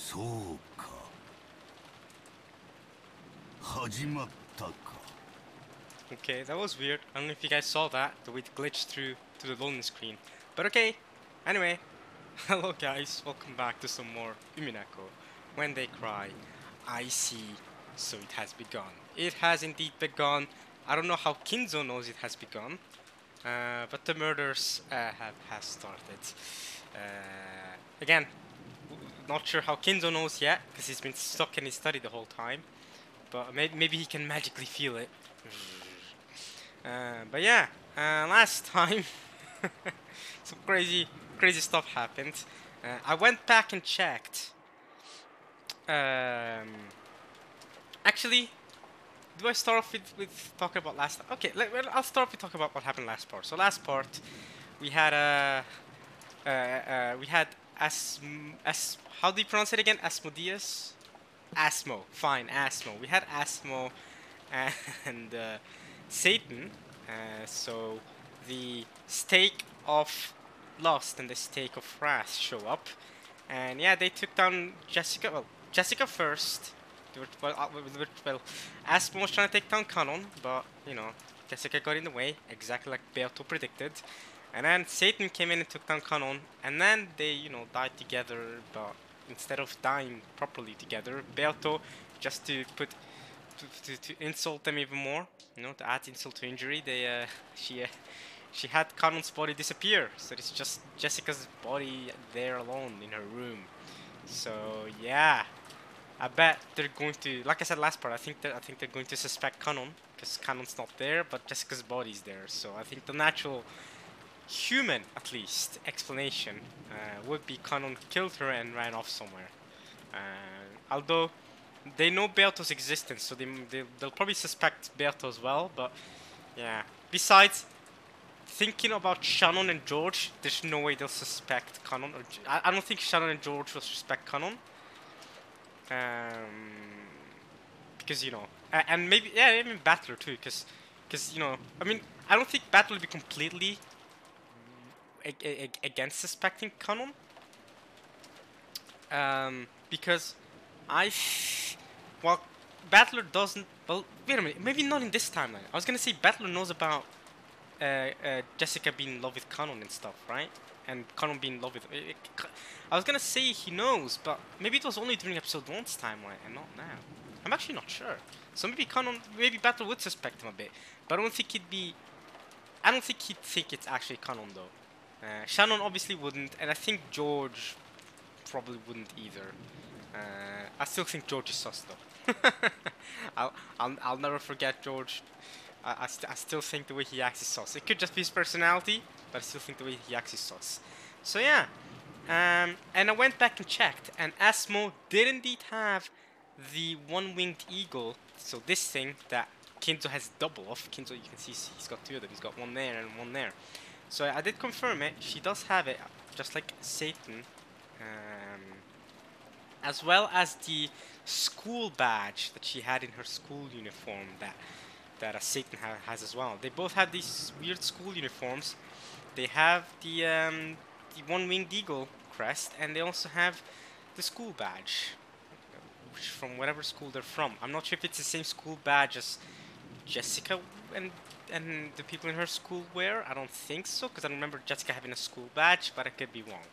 そうか。始まったか。 Okay, that was weird. I don't know if you guys saw that, the way it glitched through to the loading screen. But okay, anyway, hello guys, welcome back to some more Umineko. When they cry, I see, so it has begun. It has indeed begun. I don't know how Kinzo knows it has begun, but the murders has started. Again, not sure how Kinzo knows yet, because he's been stuck in his study the whole time. But maybe he can magically feel it. But yeah, last time some crazy stuff happened. I went back and checked. Actually, do I start off with talking about last? Okay, I'll start off with talking about what happened last part. So last part, we had we had as how do you pronounce it again? Asmodeus, Asmo. Fine, Asmo. We had Asmo and Satan. So the stake of Lust and the stake of Wrath show up, and yeah, they took down Jessica. Well, Jessica first. Well, Aspen was trying to take down Canon, but you know, Jessica got in the way, exactly like Beato predicted. And then Satan came in and took down Canon, and then they, died together. But instead of dying properly together, Beato, just to put to insult them even more, to add insult to injury, she had Canon's body disappear, so it's just Jessica's body there alone in her room. So yeah, I bet they're going to, like I said last part, I think they're going to suspect Canon because Canon's not there, but Jessica's body's there. So I think the natural human, at least, explanation would be Canon killed her and ran off somewhere. Although they know Beato's existence, so they'll probably suspect Beato as well. But yeah, besides, thinking about Shannon and George, there's no way they'll suspect Canon. I don't think Shannon and George will suspect Canon. Because and maybe even Battler too, because I mean, I don't think Battler will be completely against suspecting Canon. Because well, Battler doesn't. Well, wait a minute, maybe not in this timeline. I was gonna say Battler knows about Jessica being in love with Canon and stuff, right? And Canon being in love with. I was gonna say he knows, but maybe it was only during episode 1's timeline and not now. I'm actually not sure. So maybe Battle would suspect him a bit, but I don't think he'd think it's actually Canon though. Shannon obviously wouldn't, and I think George probably wouldn't either. I still think George is sus though. I'll never forget George. I still think the way he acts is sus. It could just be his personality, but I still think the way he acts is sus. So yeah, and I went back and checked, and Asmo did indeed have the one-winged eagle. So this thing that Kinzo has double of. Kinzo, you can see he's got two of them. He's got one there and one there. So I did confirm it. She does have it, just like Satan. As well as the school badge that she had in her school uniform that Satan has as well. They both have these weird school uniforms. They have the one-winged eagle crest, and they also have the school badge, which from whatever school they're from. I'm not sure if it's the same school badge as Jessica and the people in her school wear. I don't think so, because I don't remember Jessica having a school badge, but I could be wrong.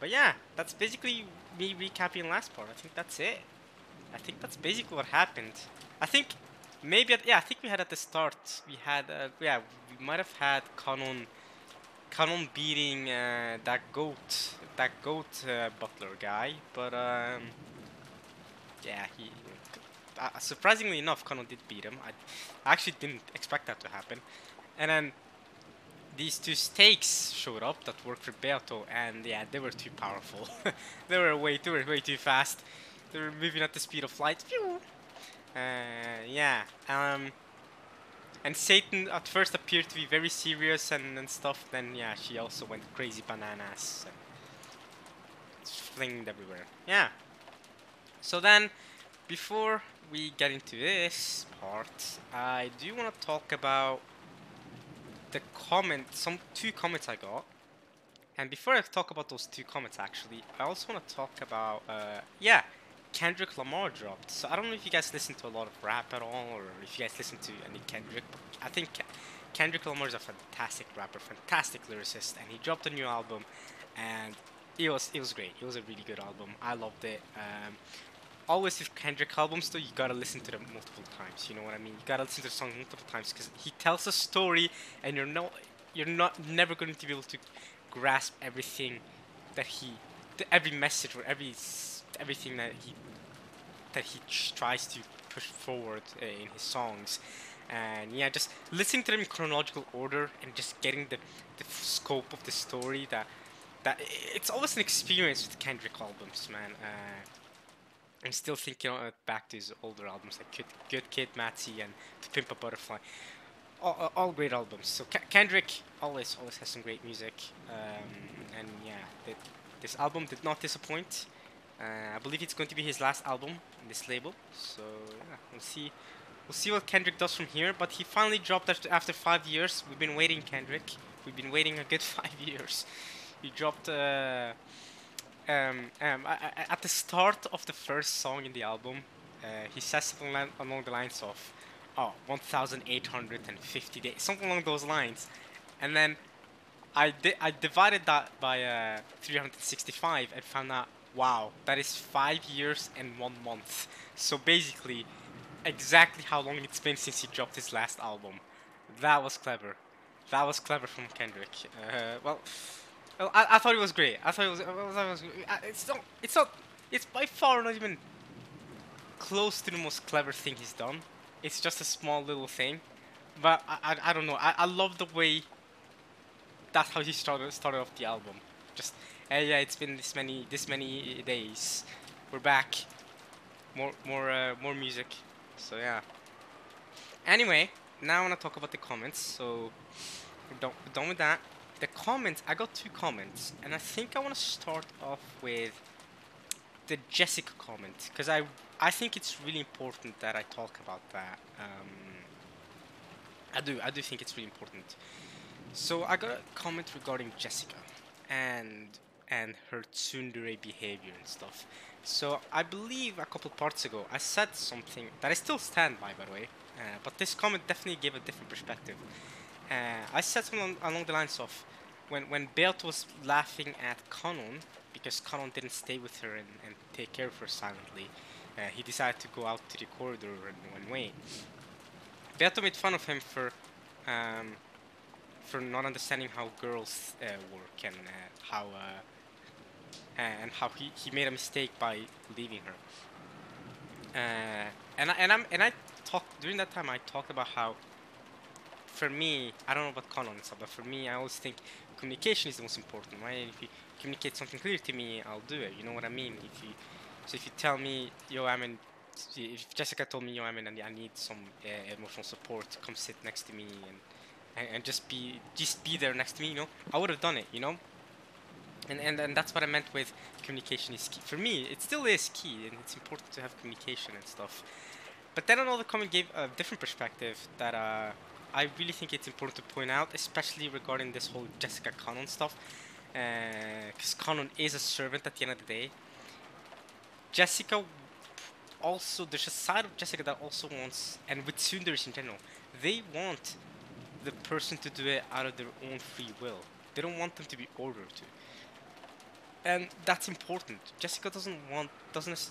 But yeah, that's basically me recapping last part. I think that's it. I think that's basically what happened. I think maybe I think we had at the start we had we might have had Canon beating that goat butler guy, but yeah, he surprisingly enough Canon did beat him. I actually didn't expect that to happen, and then these two stakes showed up that worked for Beato, and yeah, they were too powerful. they were way too fast. They were moving at the speed of light. Yeah. And Satan at first appeared to be very serious and stuff. Then yeah, she also went crazy bananas and flinged everywhere. Yeah. So then, before we get into this part, I do want to talk about the two comments I got. And before I talk about those two comments, actually, I also want to talk about, yeah, Kendrick Lamar dropped. So I don't know if you guys listen to a lot of rap at all, or if you guys listen to any Kendrick. But I think Kendrick Lamar is a fantastic rapper, fantastic lyricist, and he dropped a new album, and it was great. It was a really good album. I loved it. Always with Kendrick albums, though, you gotta listen to them multiple times. You know what I mean? You gotta listen to the song multiple times because he tells a story, and you're not never going to be able to grasp everything that every message or everything that he tries to push forward in his songs. And yeah, just listening to them in chronological order and just getting the scope of the story that it's always an experience with Kendrick albums, man. I'm still thinking back to his older albums like Good Kid, Matsy, and To Pimp a Butterfly. All great albums. So Kendrick always has some great music. And yeah, this album did not disappoint. I believe it's going to be his last album in this label. So yeah, we'll see what Kendrick does from here. But he finally dropped after 5 years. We've been waiting, Kendrick. We've been waiting a good 5 years. He dropped. At the start of the first song in the album, he says something along the lines of, "Oh, 1,850 days," something along those lines, and then I divided that by 365 and found out, wow, that is 5 years and 1 month. So basically, exactly how long it's been since he dropped his last album. That was clever. That was clever from Kendrick. Well, I thought it was great. I thought it was. It's not. It's not. It's by far not even close to the most clever thing he's done. It's just a small little thing, but I don't know. I love the way that's how he started off the album. Just hey, yeah, it's been this many days. We're back. More music. So yeah. Anyway, now I wanna talk about the comments. So we're done with that. The comments, I got 2 comments, and I think I want to start off with the Jessica comment because I think it's really important that I talk about that. I do think it's really important. So I got a comment regarding Jessica and her tsundere behavior and stuff. So I believe a couple parts ago I said something that I still stand by the way, but this comment definitely gave a different perspective. I said something along the lines of when Beat was laughing at Kanon because Kanon didn't stay with her and take care of her silently. He decided to go out to the corridor and wait. Beato made fun of him for not understanding how girls work and how he made a mistake by leaving her. And I talked during that time. I talked about how, for me, I don't know about Conan and stuff, but for me, I always think communication is the most important, right? If you communicate something clear to me, I'll do it. You know what I mean? If you tell me, yo, if Jessica told me, yo, I need some emotional support, come sit next to me and just be there next to me, you know, I would have done it, you know. And that's what I meant with communication is key. For me, it still is key, and it's important to have communication and stuff. But then another comment gave a different perspective that I really think it's important to point out, especially regarding this whole Jessica Conan stuff, because Conan is a servant at the end of the day. Jessica also, there's a side of Jessica that also wants, and with tsunderes in general, they want the person to do it out of their own free will. They don't want them to be ordered to. And that's important. Jessica doesn't.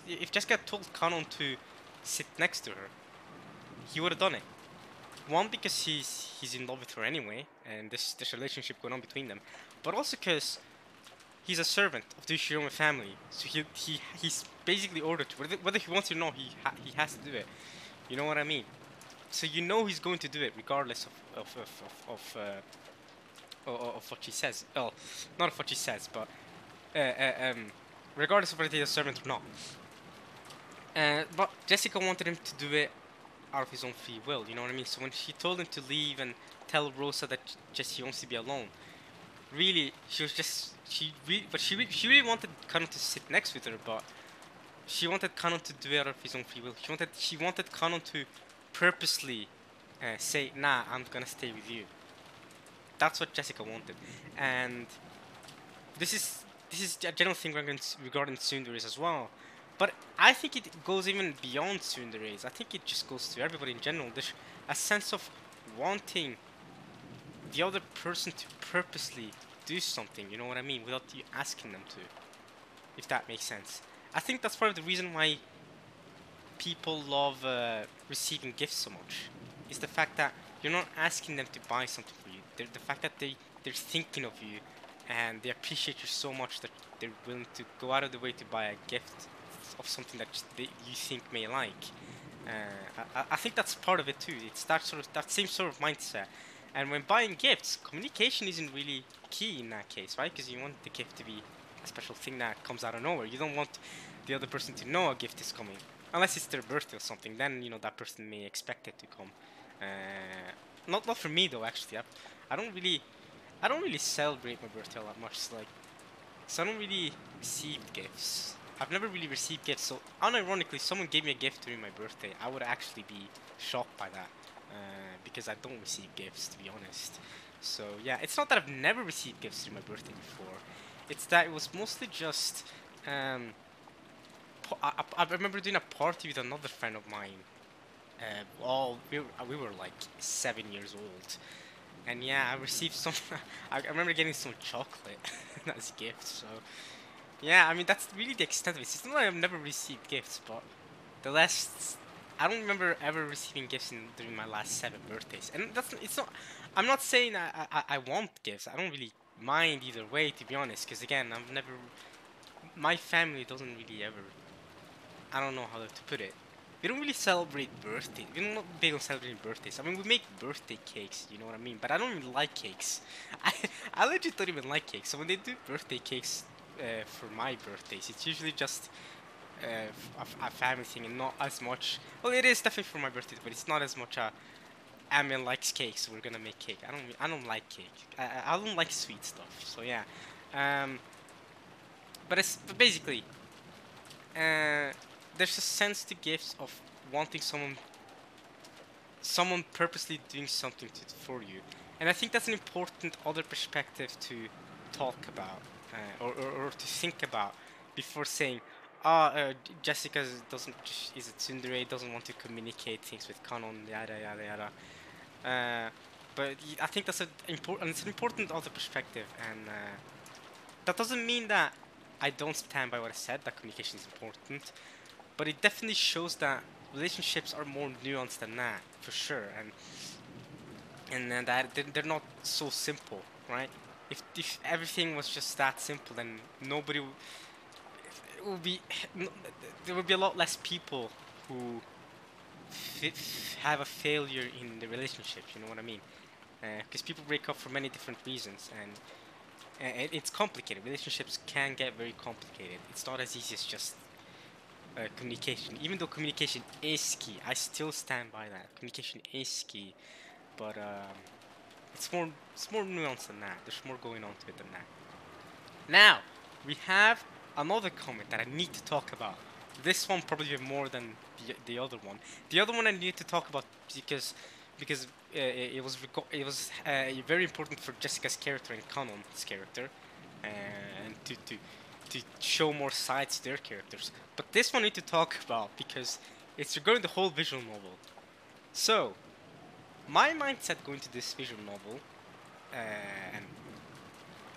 If Jessica told Kanon to sit next to her, he would have done it. One, because he's in love with her anyway, and this relationship going on between them, but also because he's a servant of the Ushiroma family, so he's basically ordered to, whether he wants it or not, he has to do it. You know what I mean? So you know he's going to do it regardless of what she says. Well, not of what she says, but regardless of whether he's a servant or not. But Jessica wanted him to do it out of his own free will. You know what I mean? So when she told him to leave and tell Rosa that he wants to be alone, really, she really wanted Kanon to sit next with her, but she wanted Kanon to do it out of his own free will. She wanted Kanon to purposely say, "Nah, I'm gonna stay with you." That's what Jessica wanted, and this is a general thing regarding tsunderes as well. But I think it goes even beyond tsunderes. I think it just goes to everybody in general. There's a sense of wanting the other person to purposely do something, you know what I mean, without you asking them to, if that makes sense. I think that's part of the reason why people love receiving gifts so much, is the fact that you're not asking them to buy something for you. The fact that they're thinking of you and they appreciate you so much that they're willing to go out of the way to buy a gift of something that you think may like. I think that's part of it too. It's that same sort of mindset. And when buying gifts, communication isn't really key in that case, right? Because you want the gift to be a special thing that comes out of nowhere. You don't want the other person to know a gift is coming, unless it's their birthday or something. Then that person may expect it to come. Not for me though. Actually, I don't really celebrate my birthday all that much. So I don't really receive gifts. I've never really received gifts. So unironically, someone gave me a gift during my birthday, I would actually be shocked by that. Because I don't receive gifts, to be honest. So yeah, it's not that I've never received gifts during my birthday before. It's that it was mostly just I remember doing a party with another friend of mine. We were like 7 years old, and yeah, I received some. I remember getting some chocolate as a gift. So yeah, I mean that's really the extent of it. It's not like I've never received gifts, but the last I don't remember ever receiving gifts during my last 7 birthdays, and it's not. I'm not saying I want gifts. I don't really mind either way, to be honest. Because again, I've never. My family doesn't really ever. I don't know how to put it. We don't really celebrate birthdays. We're not big on celebrating birthdays. I mean, we make birthday cakes, you know what I mean? But I don't even like cakes. I legit don't even like cakes. So when they do birthday cakes for my birthdays, it's usually just a family thing and not as much. Well, it is definitely for my birthday, but it's not as much a Amian likes cake, so we're gonna make cake. I don't like cake. I don't like sweet stuff. So yeah, um, but basically, there's a sense to gifts of wanting someone purposely doing something for you, and I think that's an important other perspective to talk about or to think about before saying, Jessica is a tsundere, doesn't want to communicate things with Canon, yada yada yada. But I think it's an important other perspective, and that doesn't mean that I don't stand by what I said, that communication is important, but it definitely shows that relationships are more nuanced than that, for sure, and that they're not so simple, right? If everything was just that simple, then it would be there would be a lot less people who have a failure in the relationship. You know what I mean? Because people break up for many different reasons, and it's complicated. Relationships can get very complicated. It's not as easy as just communication. Even though communication is key, I still stand by that. Communication is key, but it's more nuanced than that. There's more going on to it than that. Now we have another comment that I need to talk about. This one probably more than the other one. The other one I need to talk about because it was very important for Jessica's character and Kanon's character, and to show more sides to their characters. But this one I need to talk about because it's regarding the whole visual novel. So, my mindset going to this visual novel, and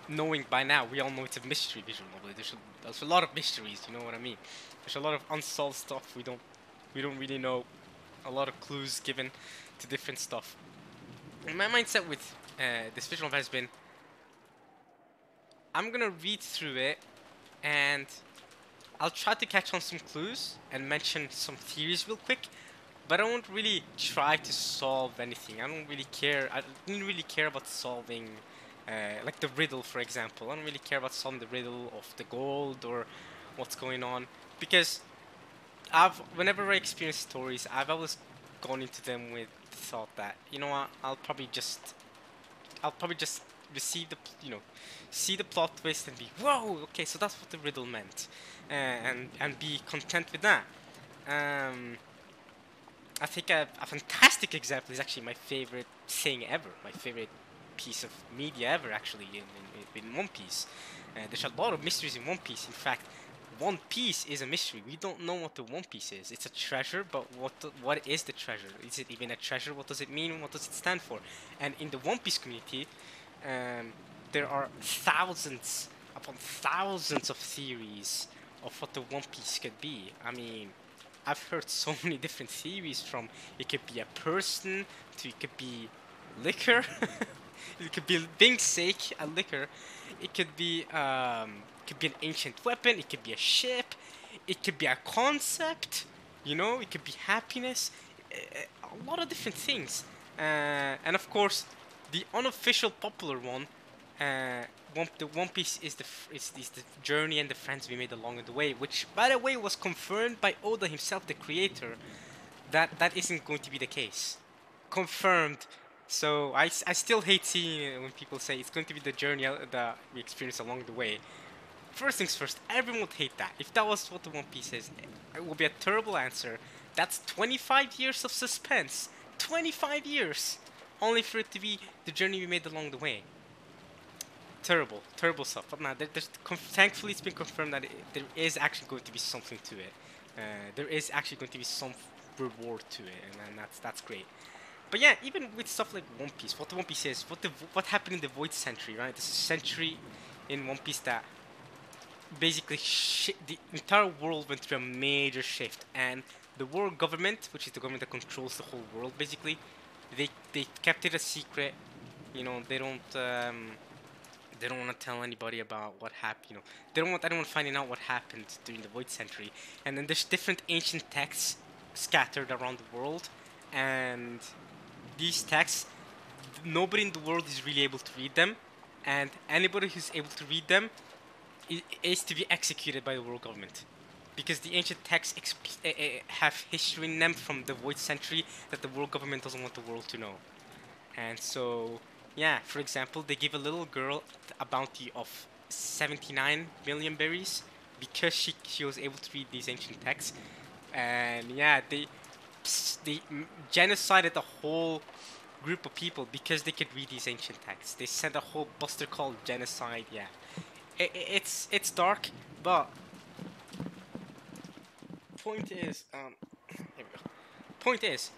knowing by now, we all know it's a mystery visual novel. There's a lot of mysteries, you know what I mean? There's a lot of unsolved stuff we don't really know. A lot of clues given to different stuff. And my mindset with this visual novel has been, I'm gonna read through it and I'll try to catch on some clues and mention some theories real quick, but I won't really try to solve anything. I don't really care. I didn't really care about solving, like the riddle, for example. I don't really care about solving the riddle of the gold or what's going on, because whenever I experience stories, I've always gone into them with the thought that, you know what, I'll probably just receive see the plot twist and be, whoa, okay, so that's what the riddle meant, and be content with that. I think a fantastic example is actually my favorite thing ever, my favorite piece of media ever, actually, in One Piece. There's a lot of mysteries in One Piece. In fact, One Piece is a mystery. We don't know what the One Piece is. It's a treasure, but what is the treasure? Is it even a treasure? What does it mean? What does it stand for? And in the One Piece community, there are thousands upon thousands of theories of what the One Piece could be. I mean, I've heard so many different theories, from it could be a person to it could be liquor. It could be being sake a liquor. It could be an ancient weapon. It could be a ship. It could be a concept. You know, it could be happiness. A lot of different things. And of course, the unofficial popular one, the One Piece is is the journey and the friends we made along the way, which, by the way, was confirmed by Oda himself, the creator, that that isn't going to be the case. Confirmed. So I still hate seeing it when people say it's going to be the journey that we experience along the way. First things first, everyone would hate that. If that was what the One Piece is, it would be a terrible answer. That's 25 years of suspense. 25 years! Only for it to be the journey we made along the way. Terrible, terrible stuff. But now, thankfully it's been confirmed that there is actually going to be something to it. There is actually going to be some reward to it, and that's great. But yeah, even with stuff like One Piece, what the One Piece is, what happened in the Void Century, right? This is a century in One Piece that basically the entire world went through a major shift, and the world government, which is the government that controls the whole world, basically, they kept it a secret. You know, they don't want to tell anybody about what happened. You know, they don't want anyone finding out what happened during the Void Century. And then there's different ancient texts scattered around the world, and these texts, nobody in the world is really able to read them, and anybody who's able to read them is to be executed by the world government, because the ancient texts have history in them from the Void Century that the world government doesn't want the world to know. And so, yeah, for example, they give a little girl a bounty of 79 million berries because she was able to read these ancient texts. And yeah, they genocided a whole group of people because they could read these ancient texts. They sent a whole buster called genocide. Yeah, it's dark, but point is here we go. Point is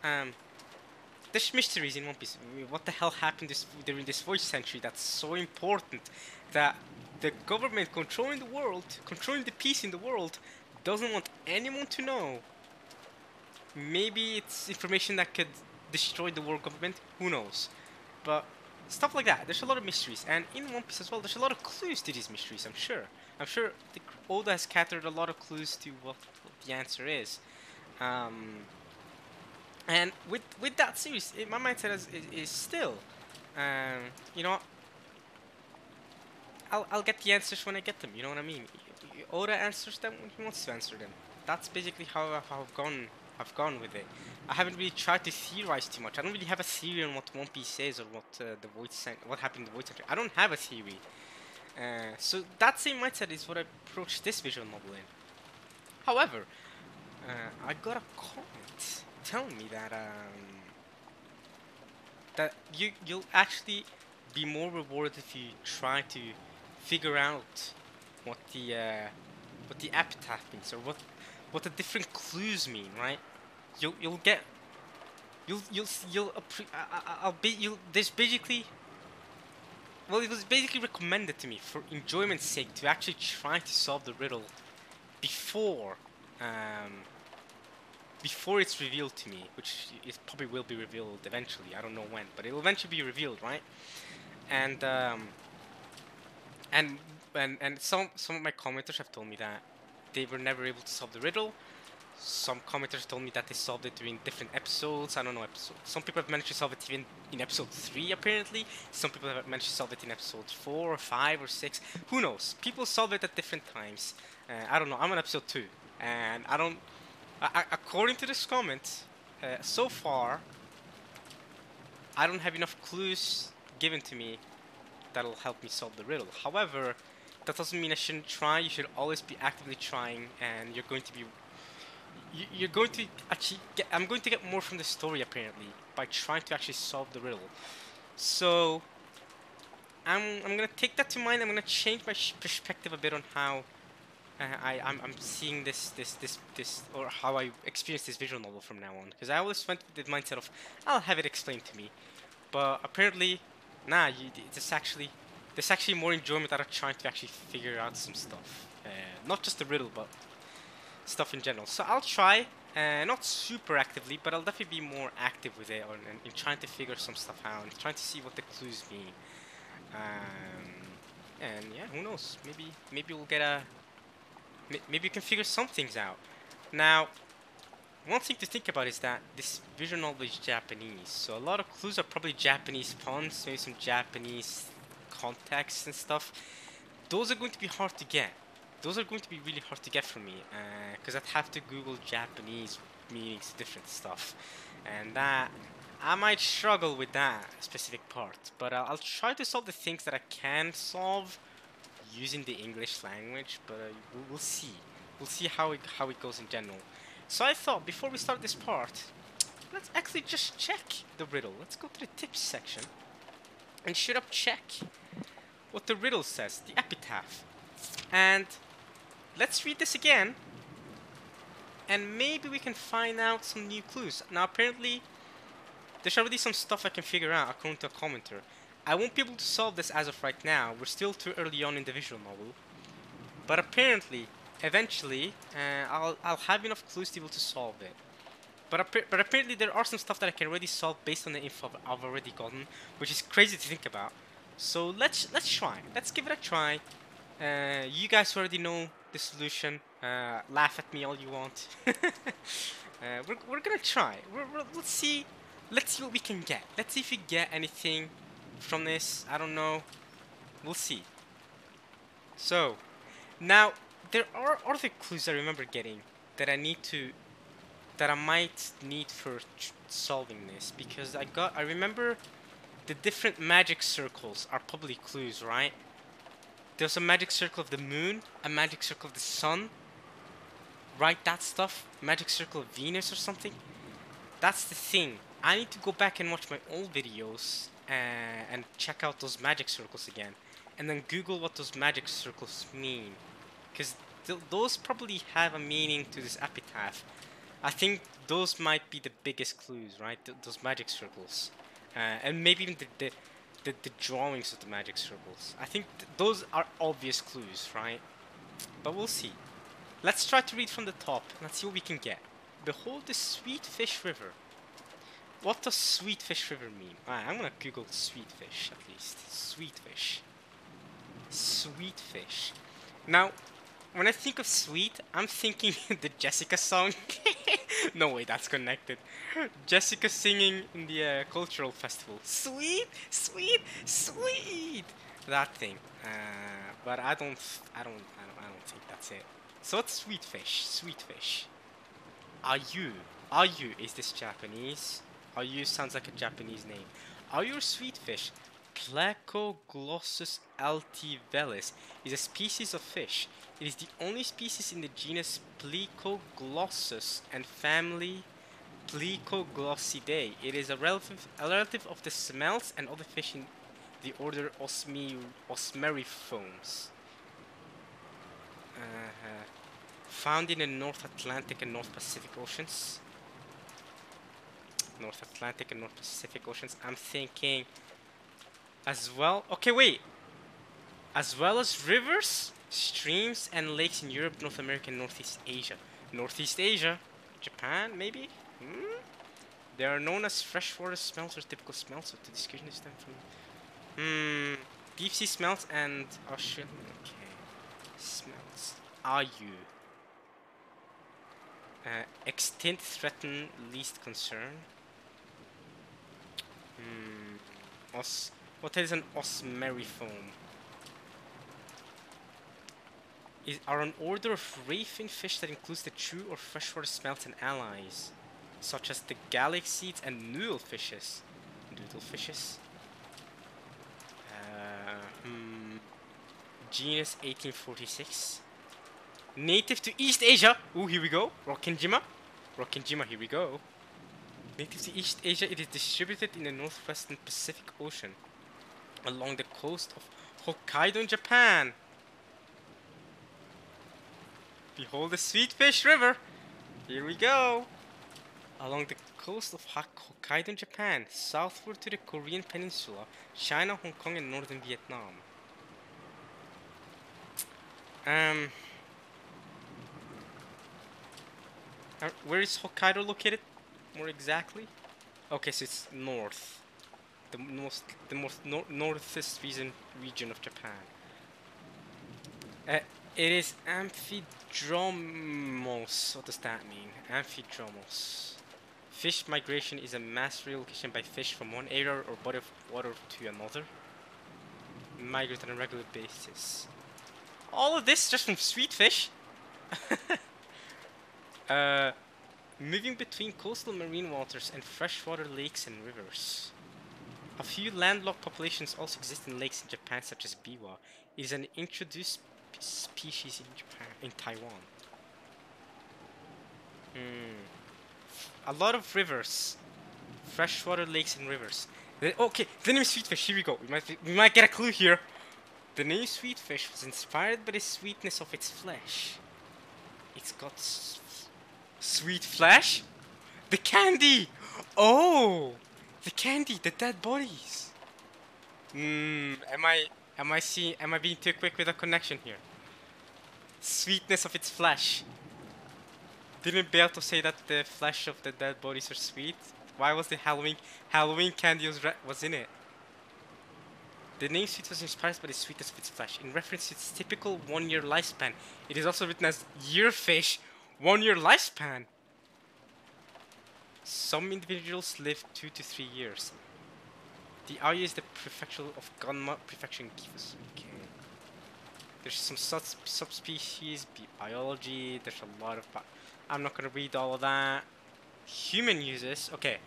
there's mysteries in One Piece. What the hell happened during this voice century that's so important that the government controlling the world, controlling the peace in the world, doesn't want anyone to know. Maybe it's information that could destroy the world government, who knows. But stuff like that, there's a lot of mysteries. And in One Piece as well, there's a lot of clues to these mysteries, I'm sure. I'm sure Oda has scattered a lot of clues to what the answer is. And with that series, my mindset is still, you know, I'll get the answers when I get them. You know what I mean? Oda answers them when he wants to answer them. That's basically how I've gone with it. I haven't really tried to theorize too much. I don't really have a theory on what One Piece is or what what happened in the Void Century. I don't have a theory. So that same mindset is what I approached this visual novel in. However, I got a comment telling me that that you'll actually be more rewarded if you try to figure out what the epitaph means, or what the different clues mean, right? You'll get there's basically, well, it was basically recommended to me for enjoyment's sake to actually try to solve the riddle before before it's revealed to me, which it probably will be revealed eventually. I don't know when, but it will eventually be revealed, right? And some of my commenters have told me that they were never able to solve the riddle. Some commenters told me that they solved it during different episodes. I don't know episodes. Some people have managed to solve it even in episode 3, apparently. Some people have managed to solve it in episode 4 or 5 or 6. Who knows? People solve it at different times. I don't know. I'm on episode 2, and I don't. According to this comment, so far, I don't have enough clues given to me that'll help me solve the riddle. However, that doesn't mean I shouldn't try. You should always be actively trying, and you're going to be. You're going to actually get. I'm going to get more from the story apparently by trying to actually solve the riddle. So, I'm gonna take that to mind. I'm gonna change my perspective a bit on how I'm seeing this or how I experience this visual novel from now on. Because I always went with the mindset of I'll have it explained to me, but apparently, nah. There's actually more enjoyment out of trying to actually figure out some stuff. Not just the riddle, but stuff in general. So I'll try, not super actively, but I'll definitely be more active with it, in trying to figure some stuff out, and trying to see what the clues mean. And yeah, who knows? Maybe we'll get maybe you can figure some things out. Now, one thing to think about is that this visual novel is Japanese, so a lot of clues are probably Japanese puns, maybe some Japanese context and stuff. Those are going to be hard to get. Those are going to be really hard to get for me, because I'd have to Google Japanese meanings to different stuff, and that I might struggle with that specific part. But I'll try to solve the things that I can solve using the English language. But we'll see. We'll see how it goes in general. So I thought before we start this part, let's actually just check the riddle. Let's go to the tips section and straight up check what the riddle says, the epitaph. And let's read this again, and maybe we can find out some new clues. Now apparently, there's already some stuff I can figure out according to a commenter. I won't be able to solve this as of right now, we're still too early on in the visual novel. But apparently, eventually, I'll have enough clues to be able to solve it. But apparently there are some stuff that I can already solve based on the info I've already gotten, which is crazy to think about. So let's try. Let's give it a try. You guys already know the solution. Laugh at me all you want. We're gonna try. Let's see. Let's see what we can get. Let's see if we get anything from this. I don't know. We'll see. So now there are other clues I remember getting that I might need for solving this, because I remember the different magic circles are probably clues, right? There's a magic circle of the moon, a magic circle of the sun, right? That stuff, magic circle of Venus or something. That's the thing. I need to go back and watch my old videos and check out those magic circles again, and then Google what those magic circles mean, because those probably have a meaning to this epitaph. I think those might be the biggest clues, right? Those magic circles, and maybe even the drawings of the magic circles. I think those are obvious clues, right? But we'll see. Let's try to read from the top. Let's see what we can get. Behold the sweet fish river. What does sweet fish river mean? I'm gonna Google sweet fish at least. Sweet fish. Sweet fish. Now, when I think of sweet, I'm thinking the Jessica song. No way, that's connected. Jessica singing in the cultural festival. Sweet, sweet, sweet. That thing. But I don't think that's it. So what's sweet fish? Sweet fish. Ayu is this Japanese? Ayu sounds like a Japanese name. Ayu or sweet fish? Plecoglossus altivelis is a species of fish. It is the only species in the genus Plecoglossus and family Plecoglossidae. It is a relative of the smelts and other fish in the order Osmeriformes. Found in the North Atlantic and North Pacific Oceans. North Atlantic and North Pacific Oceans. I'm thinking as well. Okay, wait. As well as rivers, streams, and lakes in Europe, North America, and Northeast Asia. Northeast Asia? Japan, maybe? They are known as freshwater smelts or typical smelts, so to description is them from deep sea smelts and Australian. Okay. Smelts. Ayu. Extinct, threatened, least concern. What is an osmeriform? Are an order of rayfin fish that includes the true or freshwater smelts and allies, such as the galaxies and noodlefishes. Noodlefishes? Genus 1846. Native to East Asia. Ooh, here we go. Rockinjima. Rockinjima, here we go. Native to East Asia, it is distributed in the northwestern Pacific Ocean. along the coast of Hokkaido in Japan. Behold the Sweetfish River. Here we go. Along the coast of Hokkaido in Japan, southward to the Korean peninsula, China, Hong Kong, and northern Vietnam. Where is Hokkaido located? More exactly? Okay, so it's north. The northest region of Japan. It is Amphidromous. What does that mean? Amphidromous. Fish migration is a mass relocation by fish from one area or body of water to another. Migrate on a regular basis. All of this just from sweet fish. Moving between coastal marine waters and freshwater lakes and rivers. A few landlocked populations also exist in lakes in Japan, such as biwa. It is an introduced species in Japan, in Taiwan. A lot of rivers, freshwater lakes and rivers. Okay, the name Sweetfish. Here we go. We might get a clue here. The name Sweetfish was inspired by the sweetness of its flesh. It's got sweet flesh. The candy. Oh, the candy. The dead bodies. Am I being too quick with a connection here? Sweetness of its flesh. Didn't Beato say that the flesh of the dead bodies are sweet? Why was the Halloween candy was in it? The name Sweet was inspired by the sweetness of its flesh, in reference to its typical 1-year lifespan. It is also written as yearfish, 1-year lifespan. Some individuals live 2 to 3 years. The area is the prefecture of Gunma Prefecture in Kifus. Okay. There's some subspecies, biology, there's a lot of... I'm not gonna read all of that. Human uses... Okay.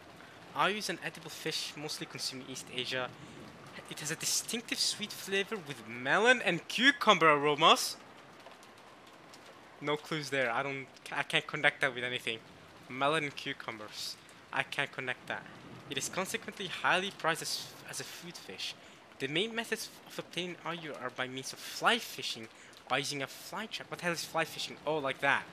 Ayu is an edible fish, mostly consumed in East Asia. It has a distinctive sweet flavor with melon and cucumber aromas. No clues there. I can't connect that with anything. Melon and cucumbers. I can't connect that. It is consequently highly prized as a food fish. The main methods of obtaining ayu are by means of fly fishing, by using a fly trap. What the hell is fly fishing? Oh, like that.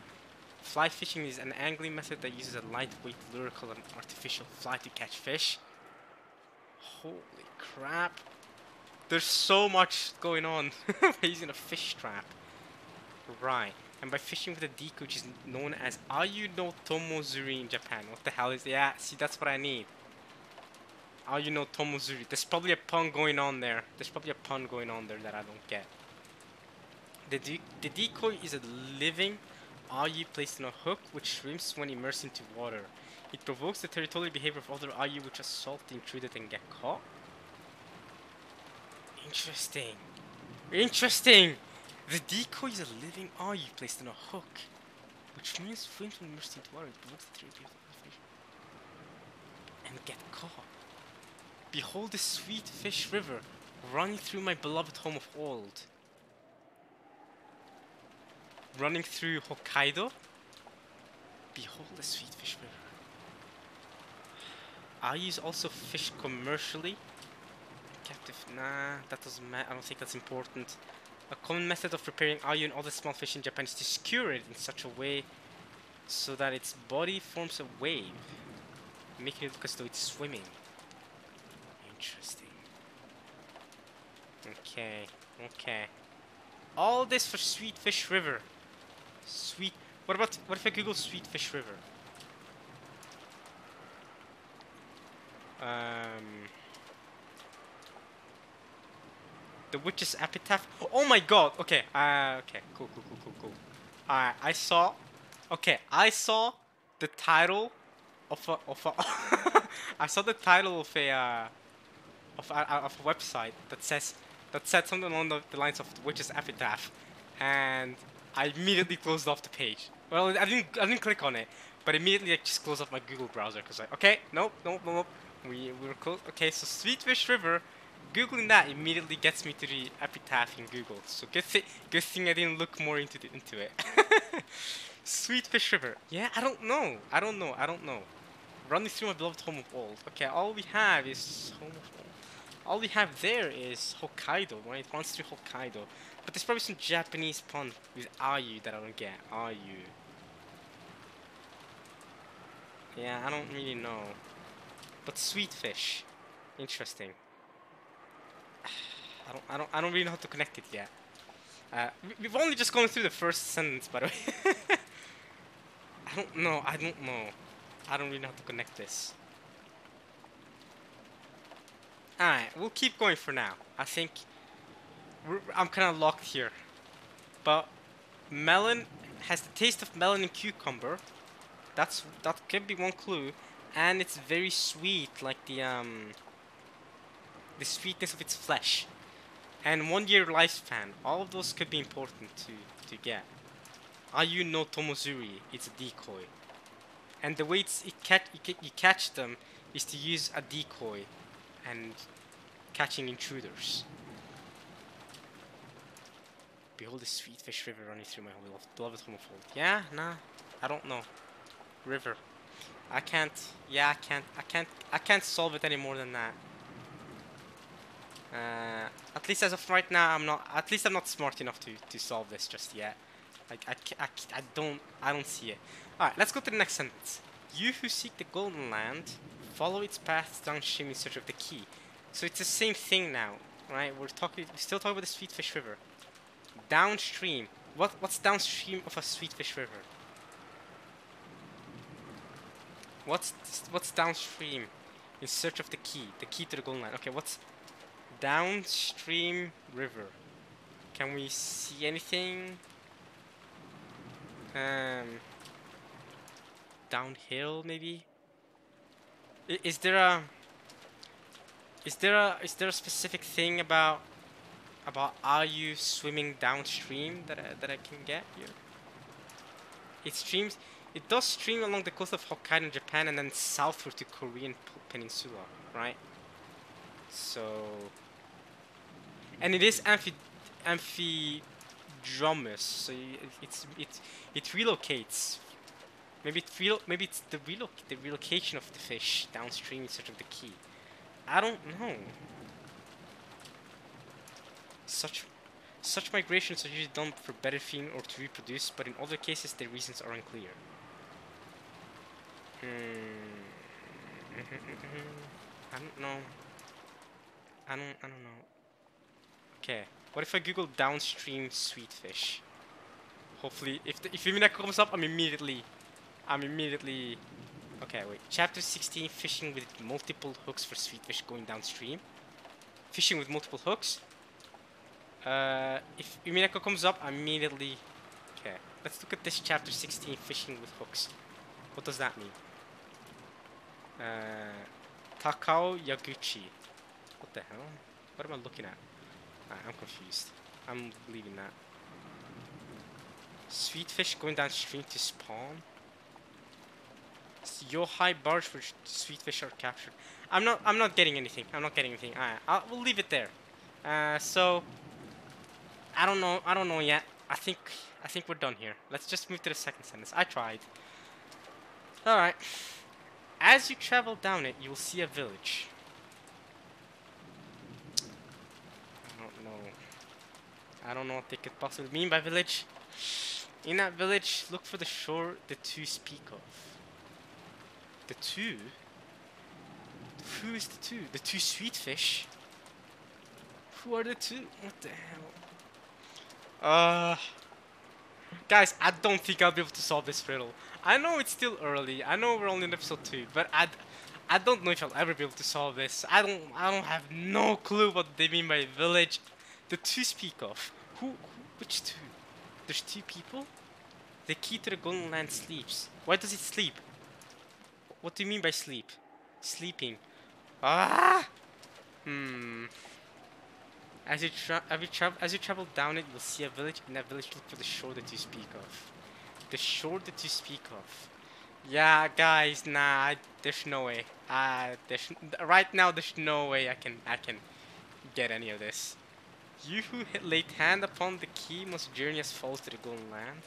Fly fishing is an angling method that uses a lightweight lure called an artificial fly to catch fish. Holy crap. There's so much going on by using a fish trap. Right. And by fishing with a decoy, which is known as Ayu no Tomozuri in Japan. What the hell is... Yeah, see, that's what I need. Ayu no Tomozuri. There's probably a pun going on there. There's probably a pun going on there that I don't get. The decoy is a living ayu placed on a hook which swims when immersed into water. It provokes the territorial behavior of other ayu which assault the intruder and get caught. Interesting. Interesting! The decoy is a living ayu placed on a hook, which means swims when immersed into water. It provokes the territorial behavior of the fish and get caught. Behold the sweet fish river running through my beloved home of old. Running through Hokkaido. Behold the sweet fish river. Ayus also fish commercially. Captive, nah, that doesn't matter. I don't think that's important. A common method of preparing ayu and other small fish in Japan is to skewer it in such a way so that its body forms a wave, making it look as though it's swimming. Interesting. Okay, okay. All this for Sweet Fish River. What if I Google Sweet Fish River? The Witch's Epitaph. Oh my god. Okay. Okay. Cool. I saw the title of a I saw the title of a website that said something along the lines of the Witch's Epitaph, and I immediately closed off the page. Well, I didn't click on it, but immediately I just closed off my Google browser because okay, nope. We were close. Okay, so Sweet Fish River. Googling that immediately gets me to the epitaph in Google. So good thing I didn't look more into it. Sweet Fish River. Yeah, I don't know. Running through my beloved home of old. Okay, all we have is home of old. All we have there is Hokkaido, right? It runs through Hokkaido. But there's probably some Japanese pun with Ayu that I don't get. Ayu. Yeah, I don't really know. But sweet fish. Interesting. I don't really know how to connect it yet. We've only just gone through the first sentence, by the way. I don't know. I don't know. I don't really know how to connect this. Alright, we'll keep going for now. I think I'm kind of locked here. But melon has the taste of melon and cucumber. That could be one clue. And it's very sweet, like the sweetness of its flesh. And 1 year lifespan. All of those could be important to get. Ayu no Tomozuri, it's a decoy. And the way you catch them is to use a decoy and catching intruders. Behold the sweet fish river running through my beloved homefold. Yeah, nah, I don't know. River. I can't. Yeah, I can't solve it any more than that. At least as of right now, I'm not. At least I'm not smart enough to solve this just yet. I don't see it. All right, let's go to the next sentence. You who seek the golden land, follow its paths downstream in search of the key. So it's the same thing now, right? We're still talking about the sweet fish river. Downstream. What's downstream of a sweet fish river? What's downstream in search of the key to the golden land? Okay, what's downstream river? Can we see anything? Downhill maybe? Is there a specific thing about are you swimming downstream that I can get here? It does stream along the coast of Hokkaido in Japan and then southward to Korean peninsula, right? So, and it is amphidromous, so it relocates. Maybe it's the relocation of the fish downstream in search of the key. I don't know. Such migrations are usually done for better feeding or to reproduce, but in other cases the reasons are unclear. I don't know. I don't know. Okay. What if I Google downstream sweet fish? Hopefully, if Umineko comes up, I'm immediately. Okay, wait. Chapter 16: Fishing with multiple hooks for sweet fish going downstream. Fishing with multiple hooks. If Umineko comes up, I'm immediately. Okay. Let's look at this chapter 16: Fishing with hooks. What does that mean? Takao Yaguchi. What the hell? What am I looking at? I'm confused. I'm leaving that. Sweet fish going downstream to spawn. Yohai barge where sweet fish are captured. I'm not getting anything. Alright, we'll leave it there. So I don't know yet. I think we're done here. Let's just move to the second sentence. I tried. Alright. As you travel down it, you will see a village. I don't know what they could possibly mean by village. In that village, look for the shore the two speak of. The two? Who is the two? The two sweet fish? Who are the two? What the hell? Guys, I don't think I'll be able to solve this riddle. I know it's still early. I know we're only in episode 2, but I don't know if I'll ever be able to solve this. I don't have no clue what they mean by village. The two speak of. Which two? There's two people? The key to the golden land sleeps. Why does it sleep? What do you mean by sleep? Sleeping. Ah! As you travel down it, you'll see a village. In that village, look for the shore that you speak of. The shore that you speak of. Yeah, guys, nah, there's no way. Right now, there's no way I can get any of this. You who laid hand upon the key must journey as follows to the golden land.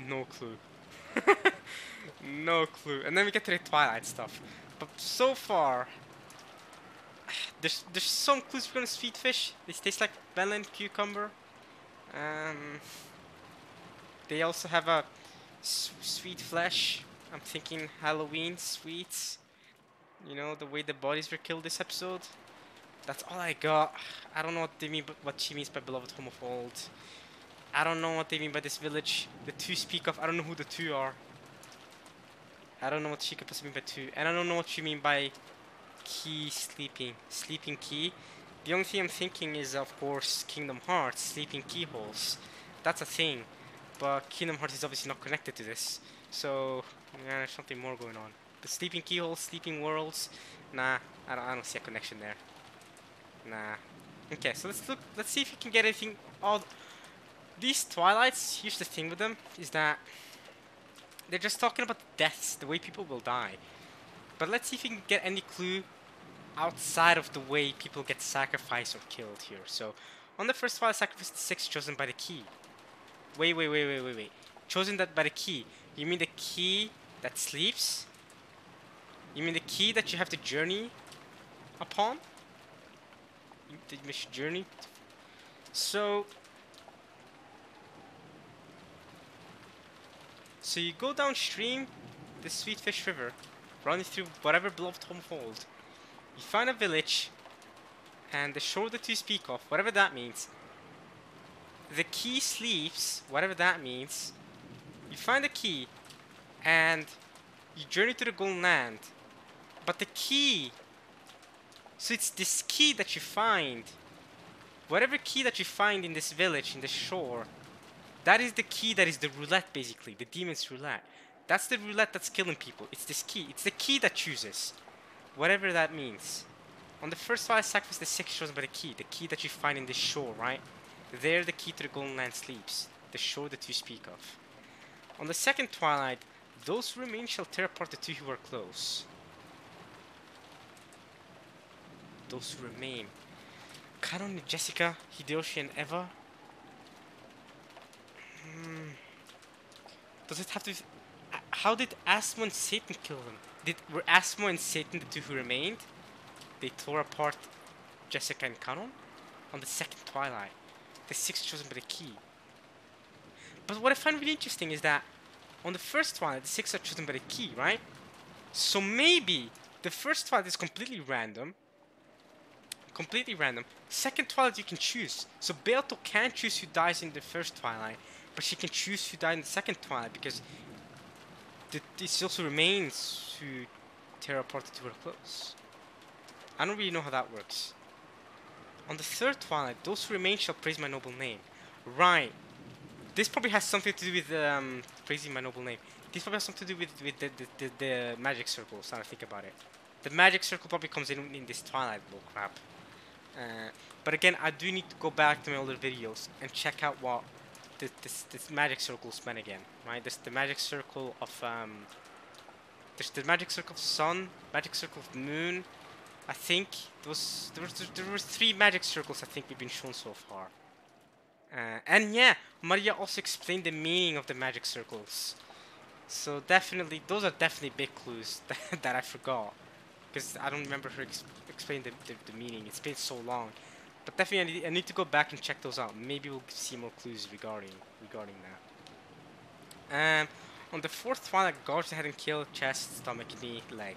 No clue. No clue. And then we get to the Twilight stuff. But so far, there's some clues we're gonna sweet fish. They taste like melon, cucumber. Um, they also have a sweet flesh. I'm thinking Halloween sweets. You know, the way the bodies were killed this episode. That's all I got. I don't know what they mean, what she means by beloved home of old. I don't know what they mean by this village. The two speak of. I don't know who the two are. I don't know what she could possibly mean by two. And I don't know what you mean by key sleeping. Sleeping key. The only thing I'm thinking is, of course, Kingdom Hearts. Sleeping keyholes. That's a thing. But Kingdom Hearts is obviously not connected to this. So, yeah, there's something more going on. The sleeping keyholes, sleeping worlds. Nah, I don't see a connection there. Nah. Okay, so let's see if we can get anything odd. These Twilights, here's the thing with them, is that they're just talking about deaths, the way people will die. But let's see if we can get any clue outside of the way people get sacrificed or killed here. So, on the first Twilight, sacrifice the 6 chosen by the key. Wait. Chosen that by the key. You mean the key that sleeps? You mean the key that you have to journey upon? The mission journey? So you go downstream the Sweetfish River, running through whatever beloved home hold. You find a village, and the shore that you speak of, whatever that means. The key sleeps, whatever that means. You find the key, and you journey to the Golden Land. But the key, so it's this key that you find. Whatever key that you find in this village, in the shore, that is the key that is the roulette, basically. The demon's roulette. That's the roulette that's killing people. It's this key. It's the key that chooses. Whatever that means. On the first Twilight, sacrifice the 6 chosen by the key. The key that you find in this shore, right? There the key to the Golden Land sleeps. The shore that you speak of. On the second Twilight, those who remain shall tear apart the 2 who are close. Those who remain. Karon, Jessica, Hideyoshi, and Eva. Does it have to... How did Asmo and Satan kill them? Were Asmo and Satan the 2 who remained? They tore apart Jessica and Kanon? On the second Twilight. The 6 chosen by the key. But what I find really interesting is that on the first Twilight, the 6 are chosen by the key, right? So maybe the first Twilight is completely random. Second Twilight you can choose. So Beato can choose who dies in the first Twilight, but she can choose who died in the second Twilight because it also remains who tear apart the 2 are close. I don't really know how that works. On the third Twilight, those who remain shall praise my noble name. Right. This probably has something to do with praising my noble name. This probably has something to do with the magic circles, now I think about it. The magic circle probably comes in this Twilight bullcrap. But again, I do need to go back to my older videos and check out what this magic circles meant again, right? There's the magic circle of there's the magic circle of sun, magic circle of moon. I think there were 3 magic circles I think we've been shown so far. And yeah, Maria also explained the meaning of the magic circles. So definitely, those are definitely big clues that I forgot. Because I don't remember her explaining the meaning. It's been so long. But definitely I need to go back and check those out. Maybe we'll see more clues regarding that. On the 4th Twilight, gorge ahead and kill chest, stomach, knee, leg.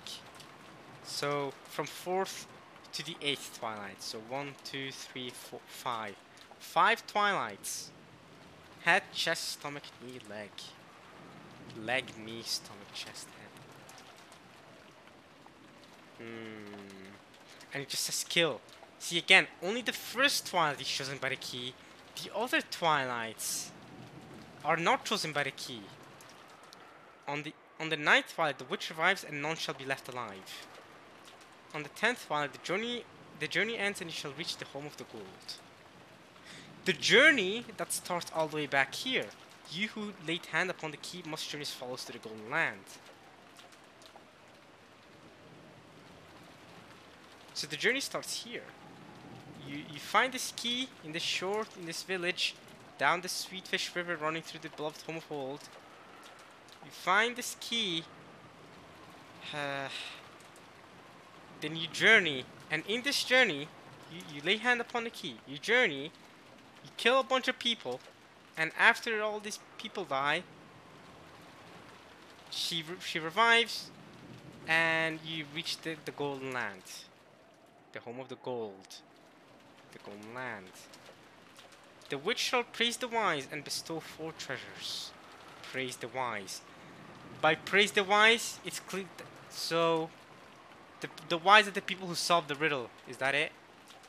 So from 4th to the 8th Twilight. So 1, 2, 3, 4, 5. 5 Twilights. Head, chest, stomach, knee, leg. Leg, knee, stomach, chest, head. And it just says kill. See again, only the first Twilight is chosen by the key. The other Twilights are not chosen by the key. On the 9th Twilight, the witch revives and none shall be left alive. On the 10th Twilight, the journey ends and you shall reach the home of the gold. The journey that starts all the way back here. You who laid hand upon the key must journey as follows to the Golden Land. So the journey starts here. You find this key in this shore, in this village, down the Sweetfish River running through the beloved home of old. You find this key. Uh, then you journey, and in this journey, you lay hand upon the key. You journey, you kill a bunch of people, and after all these people die, she revives, and you reach the Golden Land, the home of the gold, the Golden Land. The witch shall praise the wise and bestow 4 treasures. Praise the wise. By praise the wise, it's clear. So the wise are the people who solve the riddle. Is that it?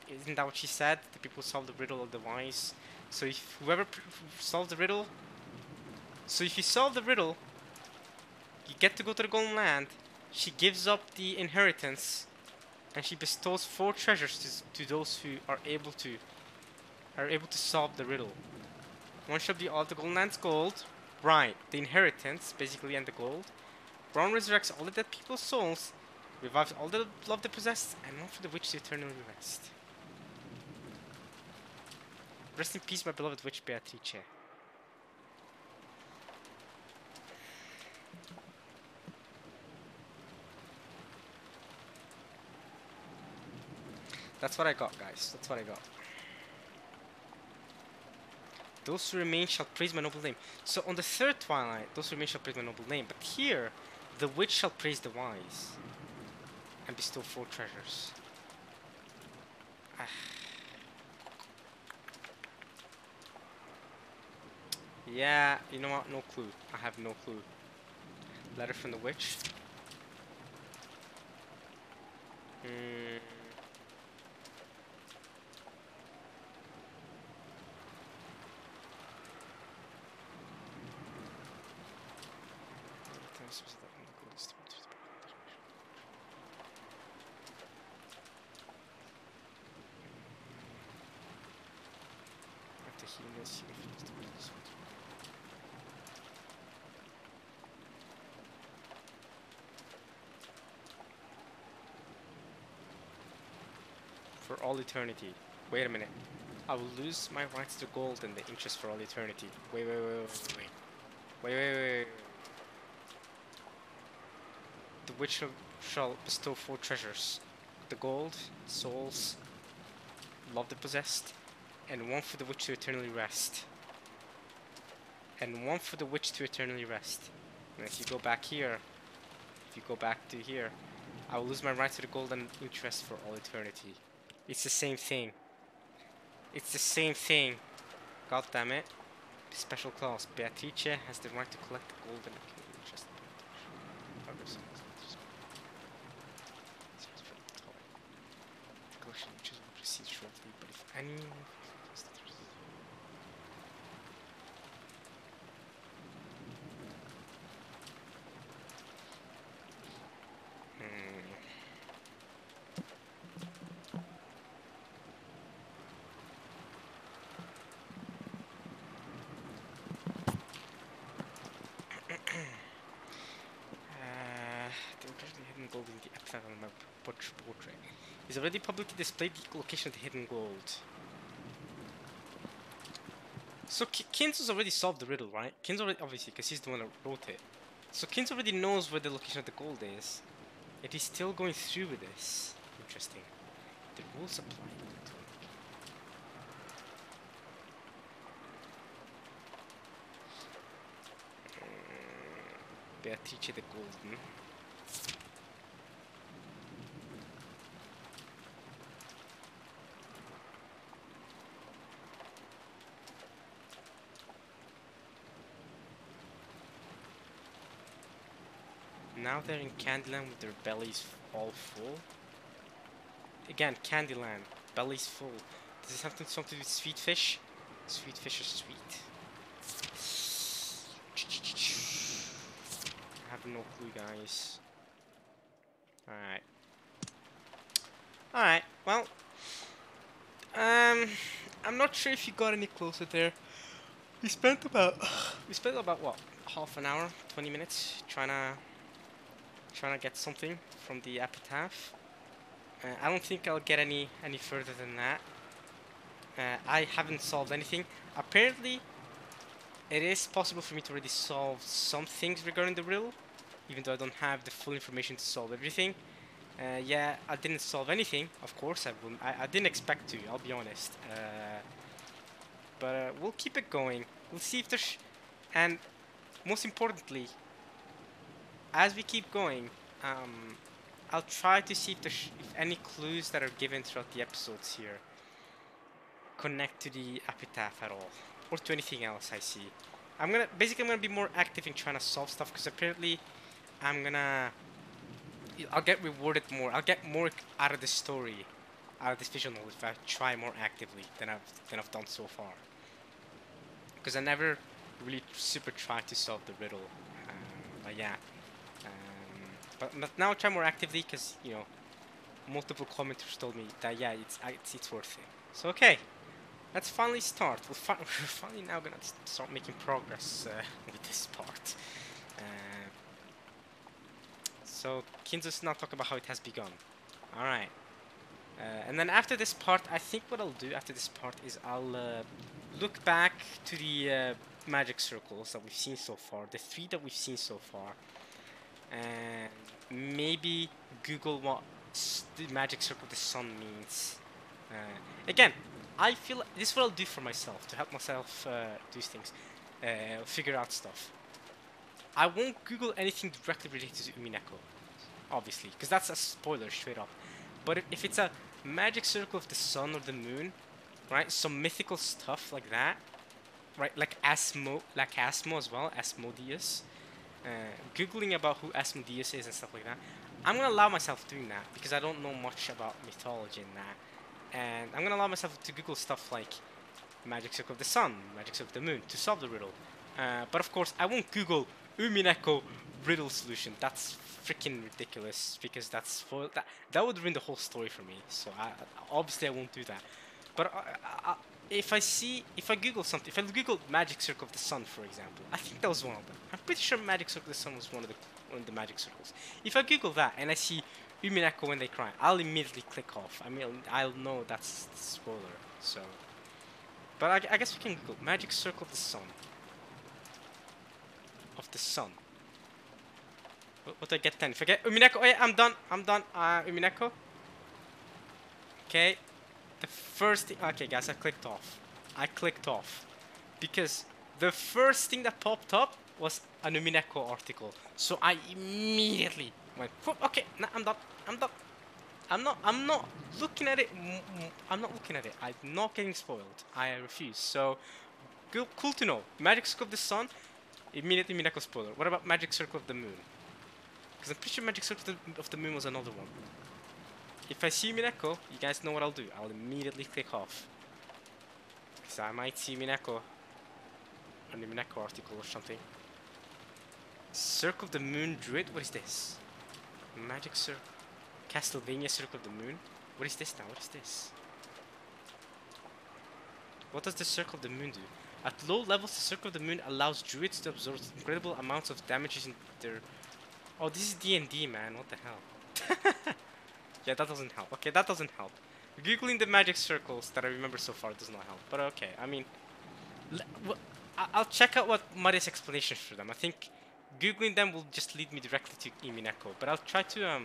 Isn't that what she said? The people who solve the riddle of the wise. So if whoever solves the riddle. So if you solve the riddle, you get to go to the Golden Land. She gives up the inheritance, and she bestows 4 treasures to those who are able to solve the riddle. One shall be all the Golden Land's gold. Right, the inheritance, basically, and the gold. Brown resurrects all the dead people's souls, revives all the love they possess, and one for the witch to eternally rest. Rest in peace, my beloved witch Beatrice. That's what I got, guys. That's what I got. Those who remain shall praise my noble name. So on the 3rd twilight, those who remain shall praise my noble name. But here, the witch shall praise the wise and bestow 4 treasures. Yeah, you know what? No clue. I have no clue. Letter from the witch. For all eternity. Wait a minute. I will lose my rights to gold and the interest for all eternity. Wait. The witch shall bestow 4 treasures. The gold, souls, love the possessed, and one for the witch to eternally rest. And one for the witch to eternally rest. And if you go back here, I will lose my rights to the gold and interest for all eternity. It's the same thing. It's the same thing. God damn it. Special clause. Beatrice has the right to collect the gold and interest. The collection which will proceed shortly, but if any gold in the epitaph on my portrait. He's already publicly displayed the location of the hidden gold. So Kins already solved the riddle, right? Kins already, obviously, because he's the one that wrote it. So Kins already knows where the location of the gold is. Yet he's still going through with this. Interesting. The rules apply. Beatrice the Golden. Now they're in Candyland with their bellies all full. Again, Candyland, bellies full. Does this have something to do with sweet fish? Sweet fish are sweet. I have no clue, guys. Alright, well. I'm not sure if you got any closer there. We spent about what? Half an hour, 20 minutes trying to get something from the epitaph. I don't think I'll get any further than that. I haven't solved anything. Apparently, it is possible for me to already solve some things regarding the riddle, even though I don't have the full information to solve everything. Yeah, I didn't solve anything. Of course, I didn't expect to. I'll be honest. But we'll keep it going. We'll see if there's, and most importantly, as we keep going, I'll try to see if any clues that are given throughout the episodes here connect to the epitaph at all, or to anything else I see. I'm gonna be more active in trying to solve stuff because apparently I'll get rewarded more. I'll get more out of the story, out of this visual novel if I try more actively than I've done so far. Because I never really super tried to solve the riddle. But yeah. But now I try more actively because multiple commenters told me that yeah it's worth it. So okay, let's finally start. We're finally now gonna start making progress with this part. So Kinzo's now talk about how it has begun. All right. And then after this part, I think what I'll do after this part is I'll look back to the magic circles that we've seen so far, the 3 that we've seen so far, and maybe Google what the magic circle of the sun means. Again, I feel this is what I'll do for myself to help myself do things, figure out stuff. I won't Google anything directly related to Umineko, obviously, because that's a spoiler straight up. But if it's a magic circle of the sun or the moon, right, some mythical stuff like that, right, like Asmo as well, Asmodeus, Googling about who Asmodeus is and stuff like that, I'm gonna allow myself doing that because I don't know much about mythology in that, and I'm gonna allow myself to Google stuff like magic circle of the sun, magic circle of the moon to solve the riddle. But of course, I won't Google Umineko riddle solution. That's freaking ridiculous because that would ruin the whole story for me. So obviously I won't do that. But if I Google something, if I Google magic circle of the sun, for example, I think that was one of them. I'm pretty sure magic circle of the sun was one of the magic circles. If I Google that and I see Umineko when they cry, I'll immediately click off. I mean, I'll know that's spoiler. So, but I guess we can Google magic circle of the sun. Of the sun. What do I get then? If I get Umineko, oh yeah, I'm done. Umineko. Okay. The first thing, okay guys, I clicked off. Because the first thing that popped up was an Umineko article. So I immediately went, okay, nah, I'm done. I'm not looking at it. I'm not looking at it. I'm not getting spoiled. I refuse. So, cool to know. Magic Circle of the Sun, immediately Umineko spoiler. What about Magic Circle of the Moon? Because I'm pretty sure Magic Circle of the Moon was another one. If I see Umineko, you guys know what I'll do. I'll immediately click off. Because I might see Umineko. An Umineko article or something. Circle of the Moon Druid? What is this? Magic Circle. Castlevania Circle of the Moon? What is this now? What is this? What does the Circle of the Moon do? At low levels, the Circle of the Moon allows druids to absorb incredible amounts of damages in their... Oh, this is D&D, man. What the hell? Yeah, that doesn't help. Okay, that doesn't help. Googling the magic circles that I remember so far does not help. But okay, I mean... I'll check out what Maria's explanations for them. I think Googling them will just lead me directly to Umineko. But I'll try to...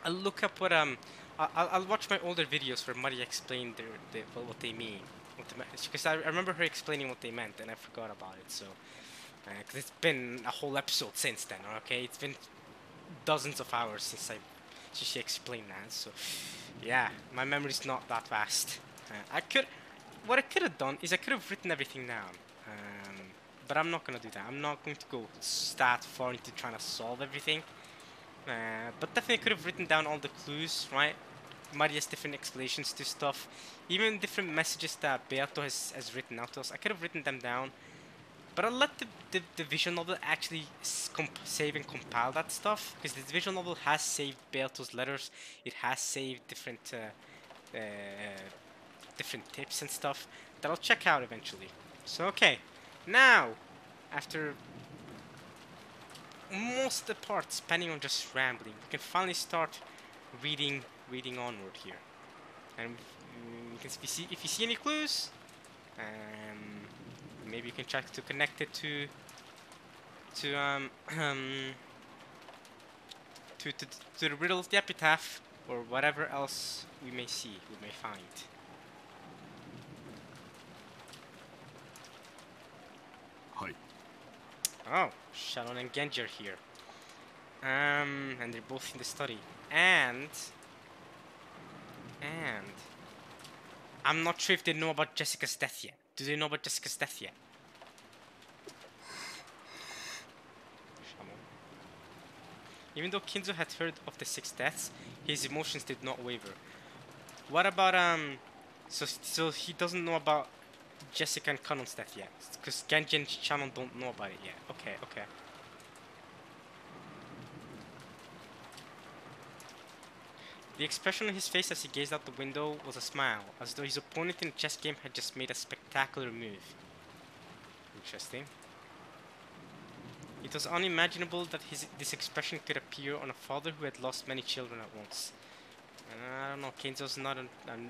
I'll look up what... I'll watch my older videos where Maria explained what they mean. Because I remember her explaining what they meant and I forgot about it, so... Because it's been a whole episode since then, okay? It's been dozens of hours since she explained that, so... Yeah, my memory's not that vast. What I could have done is I could have written everything down. But I'm not gonna do that. I'm not going to go that far into trying to solve everything. But definitely could have written down all the clues, right? Maria's different explanations to stuff. Even different messages that Beato has written out to us. I could have written them down. But I'll let the visual novel actually save and compile that stuff. Because the visual novel has saved Beato's letters. It has saved different tips and stuff that I'll check out eventually. So okay, now, after most of the part spending on just rambling, we can finally start reading onward here. And if you see any clues, Maybe you can try to connect it to to, to, to the riddle of the epitaph, or whatever else we may see, we may find. Hi. Oh, Shannon and Genji are here. And they're both in the study. And I'm not sure if they know about Jessica's death yet. Do they know about Jessica's death yet? Even though Kinzo had heard of the 6 deaths, his emotions did not waver. What about so he doesn't know about Jessica and Kanon's death yet, because Genji and Shannon don't know about it yet. Okay. The expression on his face as he gazed out the window was a smile, as though his opponent in the chess game had just made a spectacular move. Interesting. It was unimaginable that this expression could appear on a father who had lost many children at once. I don't know, Kenzo's not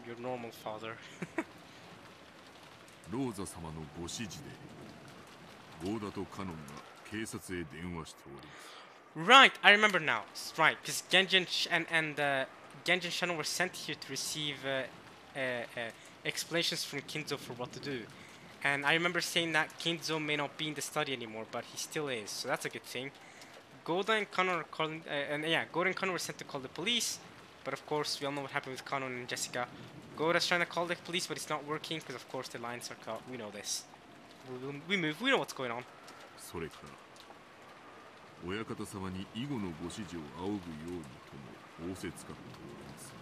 your normal father. Rosa 様のご指示で、ゴーダとカノンが警察へ電話しております。 Right, I remember now. Right, because Genji and Shannon were sent here to receive explanations from Kinzo for what to do. And I remember saying that Kinzo may not be in the study anymore, but he still is, so that's a good thing. Goda and Kanon are calling, Goda and Kanon were sent to call the police, but of course we all know what happened with Kanon and Jessica. Goda's trying to call the police, but it's not working because of course the lines are cut. We know this. We move. We know what's going on. それから、親方様に以後のご指示を仰ぐようにとも仰せつかっております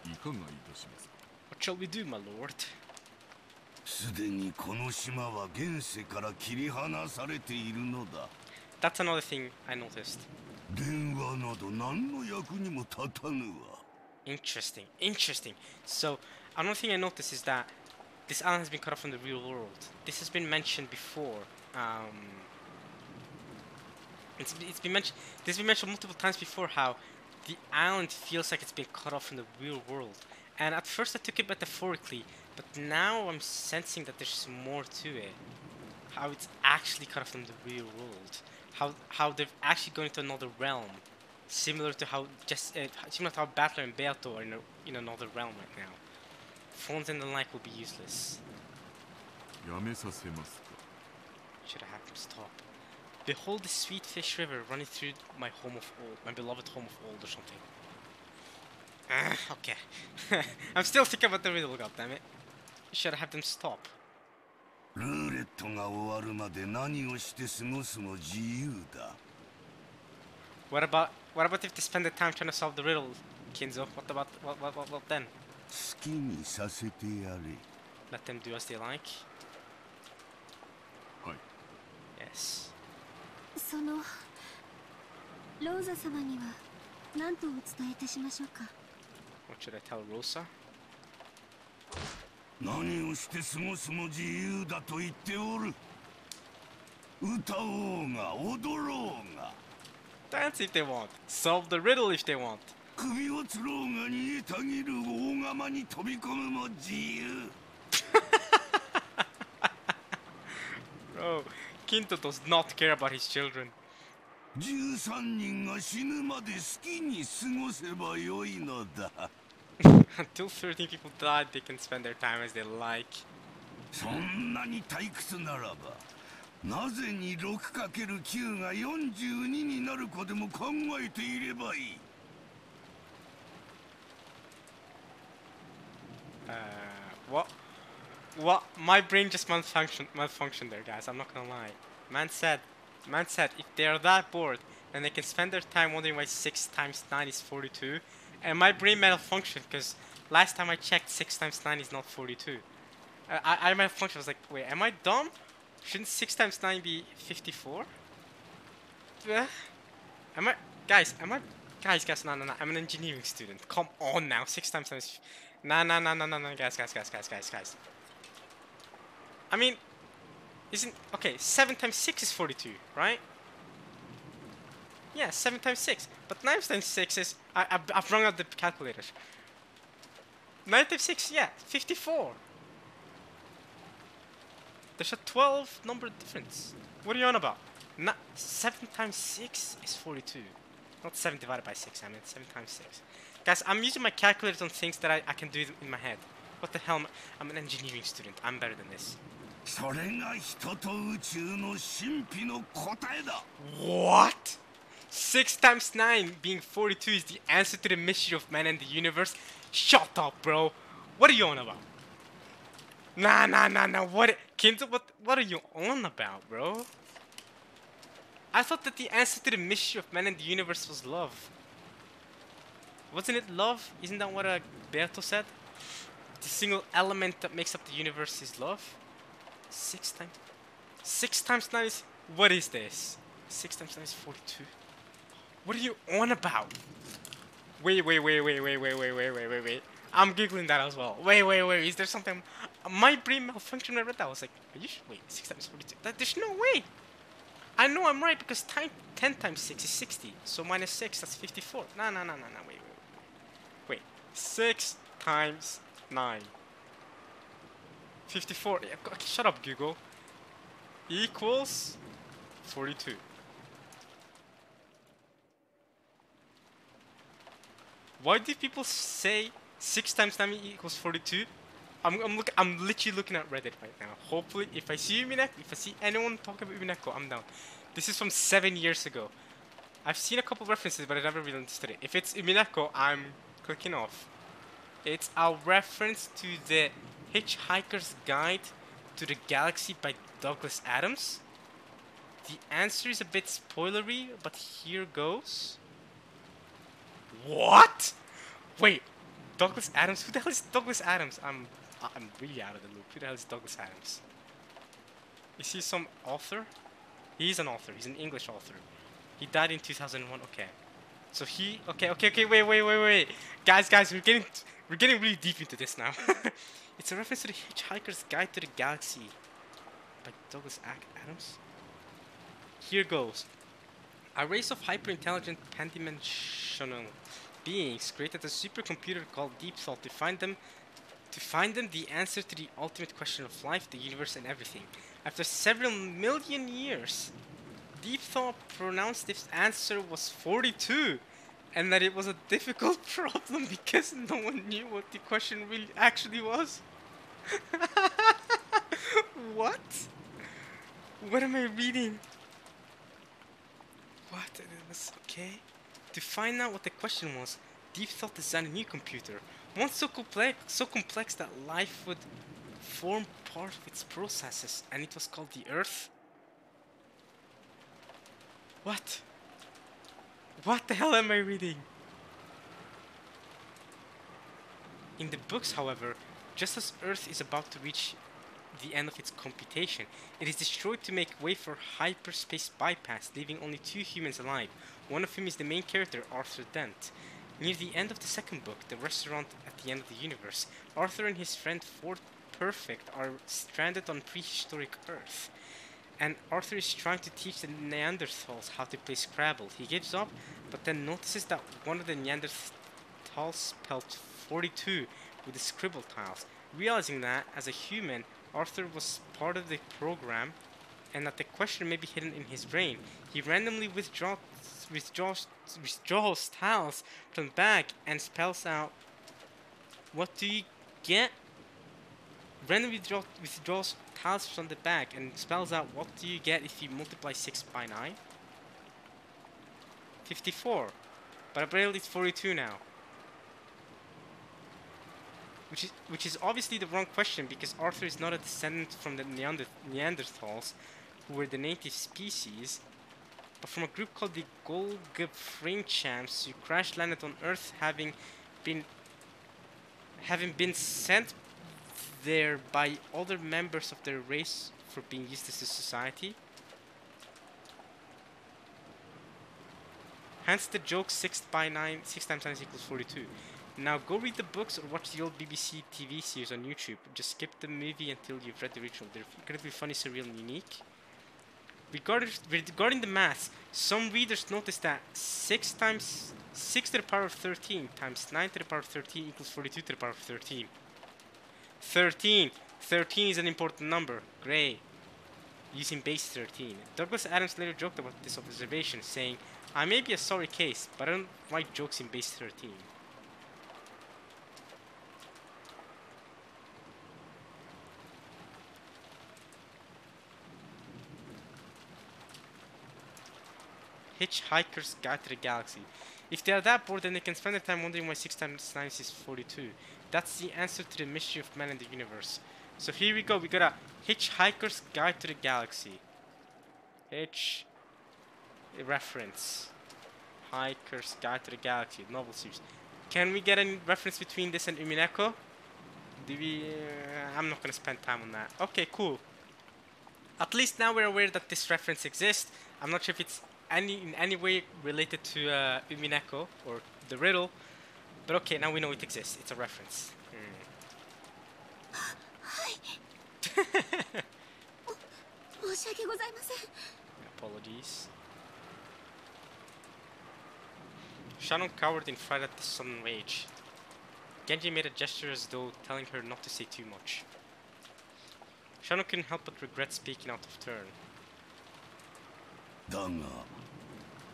が、いかがいたしますか。 What shall we do, my lord? すでにこの島は現世から切り離されているのだ。 That's another thing I noticed. 電話など何の役にも立たぬわ。 Interesting. So, another thing I noticed is that this island has been cut off from the real world. This has been mentioned before. It's been mentioned. This has been mentioned multiple times before. How the island feels like it's been cut off from the real world. And at first I took it metaphorically, but now I'm sensing that there's more to it. How it's actually cut off from the real world. How they're actually going to another realm, similar to how Battler and Beato are in another realm right now. Phones and the like will be useless. やめさせますか。 Should I have them stop? Behold the sweet fish river running through my home of old, my beloved home of old, or something. Okay. I'm still thinking about the riddle, goddammit. Should I have them stop? ルーレットが終わるまで何をして過ごすも自由だ。 What about if they spend the time trying to solve the riddle, Kinzo? What then? 好きにさせてやれ。 Let them do as they like? はい。 Yes. そのローザ様には何とお伝えいたしましょうか。 What should I tell Rosa? 何をして過ごすも自由だと言っておる。歌おうが踊ろうが。 Dance if they want. Solve the riddle if they want. 首をつろうが逃げたぎる大釜に飛び込むも自由。 Bro, Kinto does not care about his children. 13人が死ぬまで好きに過ごせばよいのだ。 Until 13 people die, they can spend their time as they like. そんなに退屈ならば、なぜに 6×9 が42になるかでも考えていればいい。What? My brain just malfunctioned there, guys. I'm not gonna lie. Man said, if they are that bored, then they can spend their time wondering why 6 times 9 is 42. And my brain malfunctioned because last time I checked, 6 times 9 is not 42. I malfunctioned. I was like, wait, am I dumb? Shouldn't 6 times 9 be 54? Guys, no, I'm an engineering student. Come on now, 6 times 9 is... No, guys. I mean, okay, 7 times 6 is 42, right? Yeah, 7 times 6. But 9 times 6 is... I've rung out the calculator. 9 times 6, yeah, 54. There's a 12 number difference. What are you on about? Not 7 times 6 is 42. Not 7 divided by 6, I mean 7 times 6. Guys, I'm using my calculators on things that I can do in my head. What the hell? I'm an engineering student. I'm better than this. それが人と宇宙の神秘の答えだ。 What? 6 times 9 being 42 is the answer to the mystery of man and the universe? Shut up, bro. What are you on about? Nah. What? Kinzo, what are you on about, bro? I thought that the answer to the mystery of man and the universe was love. Wasn't it love? Isn't that what Berto said? The single element that makes up the universe is love? 6 times 9 is... What is this? 6 times 9 is 42. What are you on about? Wait. I'm giggling that as well. Wait. Is there something... My brain malfunctioned when I read that. I was like, are you sure? Wait, 6 times 42. There's no way. I know I'm right because 10 times 6 is 60. So minus 6, that's 54. No. Wait. 6 times 9. 54. Yeah, okay, shut up, Google. Equals 42. Why do people say 6 times 9 equals 42? I'm literally looking at Reddit right now. Hopefully, if I see Umineko, if I see anyone talk about Umineko, I'm down. This is from 7 years ago. I've seen a couple references, but I never really understood it. If it's Umineko, I'm clicking off. It's a reference to the Hitchhiker's Guide to the Galaxy by Douglas Adams. The answer is a bit spoilery, but here goes. What? Wait, Douglas Adams? Who the hell is Douglas Adams? I'm really out of the loop. Who the hell is Douglas Adams? Is he some author? He's an author. He's an English author. He died in 2001. Okay. So he... Okay. Wait. Guys, we're getting really deep into this now. It's a reference to the Hitchhiker's Guide to the Galaxy by Douglas Adams. Here goes. A race of hyper-intelligent pan-dimensional beings created a supercomputer called Deep Thought to find them the answer to the ultimate question of life, the universe, and everything. After several million years, Deep Thought pronounced its answer was 42, and that it was a difficult problem because no one knew what the question really actually was. What? What am I reading? What? It was okay. To find out what the question was, Deep Thought designed a new computer, one so complex that life would form part of its processes, and it was called the Earth. What? What the hell am I reading? In the books, however, just as Earth is about to reach the end of its computation, it is destroyed to make way for hyperspace bypass, leaving only 2 humans alive, one of whom is the main character, Arthur Dent. Near the end of the second book, The Restaurant at the End of the Universe, Arthur and his friend Ford Perfect are stranded on prehistoric Earth, and Arthur is trying to teach the Neanderthals how to play Scrabble. He gives up, but then notices that one of the Neanderthals spelled 42 with the scribble tiles. Realizing that, as a human, Arthur was part of the program, and that the question may be hidden in his brain, he randomly withdraws tiles from the bag and spells out, what do you get? Randomly withdraws tiles from the bag and spells out, what do you get if you multiply 6 by 9? 54. But apparently it's 42 now. Which is obviously the wrong question, because Arthur is not a descendant from the Neanderthals, who were the native species, but from a group called the Golgafrinchamps, who crash landed on Earth, having been sent there by other members of their race for being used as a society. Hence the joke 6 times 9 equals 42. Now go read the books or watch the old BBC TV series on YouTube. Just skip the movie until you've read the original. They're incredibly funny, surreal, and unique. Regarding the math, some readers notice that 6 times 6 to the power of 13 times 9 to the power of 13 equals 42 to the power of 13. 13! 13 is an important number. Great. Using base 13. Douglas Adams later joked about this observation, saying, I may be a sorry case, but I don't write jokes in base 13. Hitchhiker's Guide to the Galaxy. If they are that bored, then they can spend their time wondering why 6 times 9 is 42. That's the answer to the mystery of man in the universe. So here we go, we got a Hitchhiker's Guide to the Galaxy. Hitch... reference. Hiker's Guide to the Galaxy, novel series. Can we get a reference between this and Umineko? Do we... I'm not gonna spend time on that. Okay, cool. At least now we're aware that this reference exists. I'm not sure if it's in any way related to Umineko or the riddle, but okay, now we know it exists. It's a reference. Apologies. Shannon cowered in fright at the sudden rage. Genji made a gesture as though telling her not to say too much. Shannon couldn't help but regret speaking out of turn. だが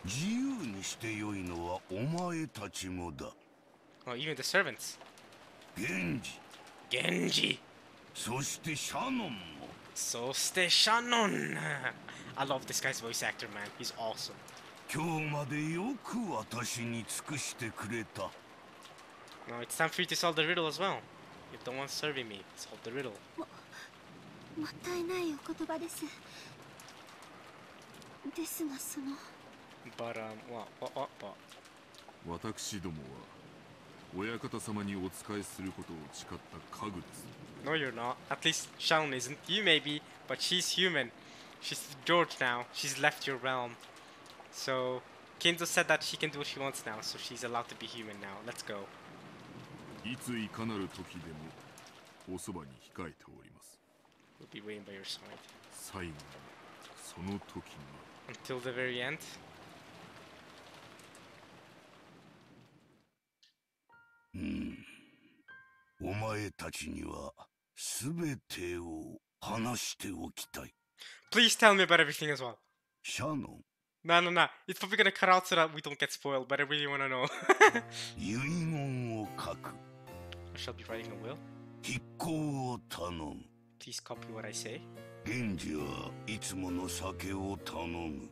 自由にしてよいのはお前たちもだ。 Oh, even the servants. 源氏。 Genji. そしてシャノンも。 So stay Shannon. I love this guy's voice actor, man. He's awesome. 今日までよく私に尽くしてくれた。 Now it's time for you to solve the riddle as well. You're the one serving me. Solve the riddle. もったいないお言葉です。ですがその。 But what? 私どもは親方様にお仕えすることを誓った家具です。 No, you're not. At least Shannon isn't. You may be, but she's human. She's George now. She's left your realm. So Kinzo said that she can do what she wants now, so she's allowed to be human now. Let's go. いついかなる時でもおそばに控えております。 We'll be waiting by your side. 最後のその時に Until the very end. お前たちにはすべてを話しておきたい。 Please tell me about everything as well. シャノン。 No. It's probably gonna cut out so that we don't get spoiled, but I really wanna know. 遺言を書く。 I shall be writing a will. 筆行を頼む。 Please copy what I say. 源氏はいつもの酒を頼む。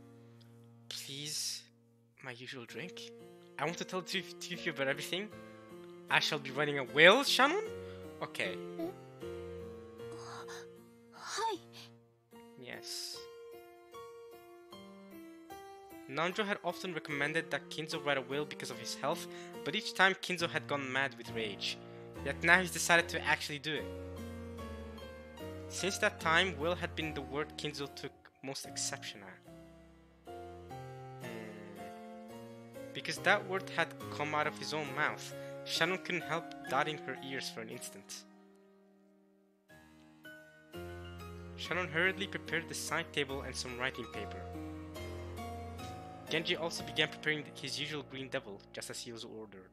Please, my usual drink. I want to tell two of you about everything. I shall be writing a will, Shannon? Okay. はい。 Yes. Nanjo had often recommended that Kinzo write a will because of his health, but each time Kinzo had gone mad with rage. Yet now he's decided to actually do it. Since that time, will had been the word Kinzo took most exception at. Because that word had come out of his own mouth, Shannon couldn't help dotting her ears for an instant. Shannon hurriedly prepared the side table and some writing paper. Genji also began preparing his usual green devil, just as he was ordered.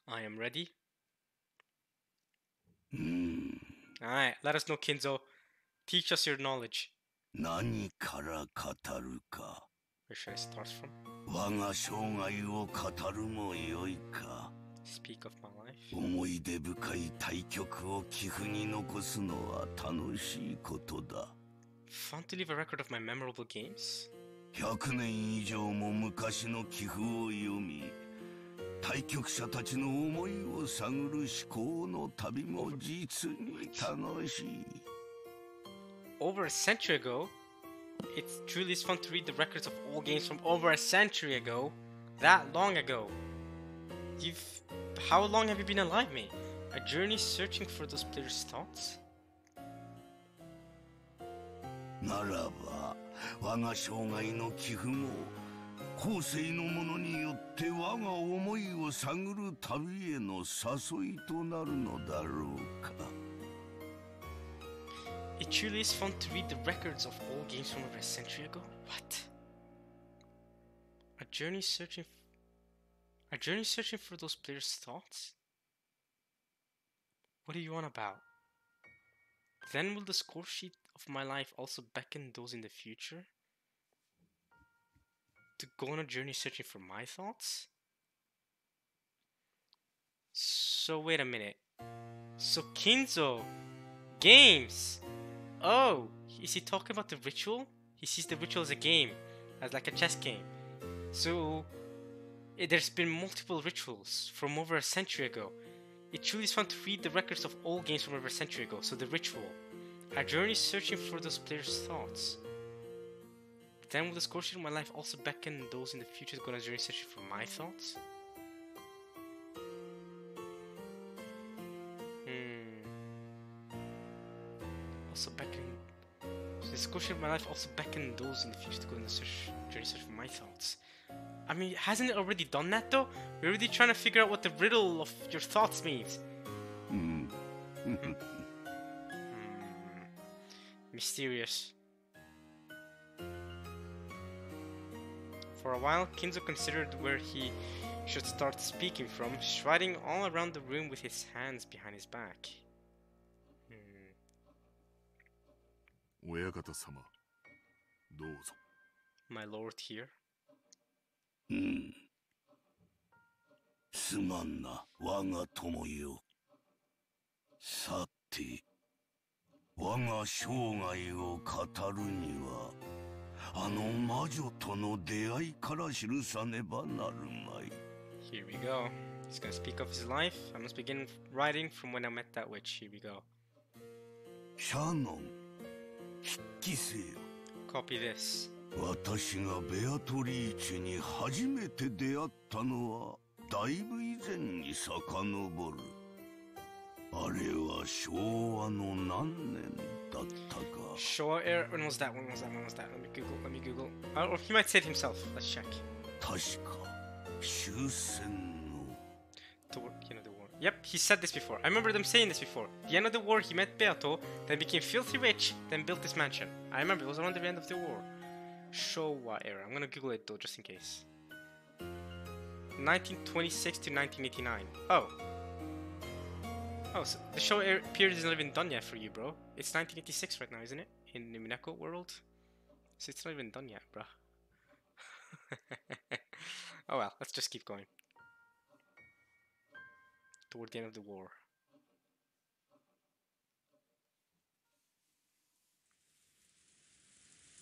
I am ready. Alright, let us know, Kinzo. Teach us your knowledge. 何から語るか。 Where should I start from? 我が生涯を語るもよいか。 Speak of my life. 思い出深い対局を寄付に残すのは楽しいことだ。 Fun to leave a record of my memorable games? 100年以上も昔の寄付を読み、対局者たちの思いを探る思考の旅も実に楽しい。 Over a century ago? It truly is fun to read the records of all games from over a century ago. That long ago. How long have you been alive, mate? A journey searching for those players' thoughts? ならば、我が生涯の寄付も後世の者によって我が思いを探る旅への誘いとなるのだろうか。 It truly is fun to read the records of all games from over a century ago? What? A journey searching A journey searching for those players' thoughts? What are you on about? Then will the score sheet of my life also beckon those in the future to go on a journey searching for my thoughts? So wait a minute. So Kinzo games. Oh, is he talking about the ritual? He sees the ritual as a game, as like a chess game. So there's been multiple rituals from over a century ago. It truly is fun to read the records of all games from over a century ago. So the ritual, a journey searching for those players' thoughts. Then will the score sheet of my life also beckon those in the future to go on a journey searching for my thoughts? Also beckon. So the score sheet of my life also beckon those in the future to go on the journey search for my thoughts. I mean, hasn't it already done that though? We're already trying to figure out what the riddle of your thoughts means. Mysterious. For a while, Kinzo considered where he should start speaking from, striding all around the room with his hands behind his back. 親方様、どうぞ。 My lord here. すまんな、我が友よ。さて、我が生涯を語るには、あの魔女との出会いから記さねばなるまい。 Here we go. He's gonna speak of his life. I must begin writing from when I met that witch. Here we go. キャノン、筆記せよ。 Copy this. 私がベアトリーチェに初めて出会ったのはだいぶ以前に遡る。あれは昭和の何年だったか。Showa era. When was that? When was that? When was that? Let me Google. Or he might say it himself. Let's check. 確か終戦の。 The end of the war. Yep, he said this before. I remember them saying this before. The end of the war, he met Beato, then became filthy rich, then built this mansion. I remember it was around the end of the war. Showa era. I'm gonna Google it though, just in case. 1926 to 1989. Oh. Oh, so the show period isn't even done yet for you, bro. It's 1986 right now, isn't it? In Umineko world? So it's not even done yet, bro. Oh well, let's just keep going. Toward the end of the war.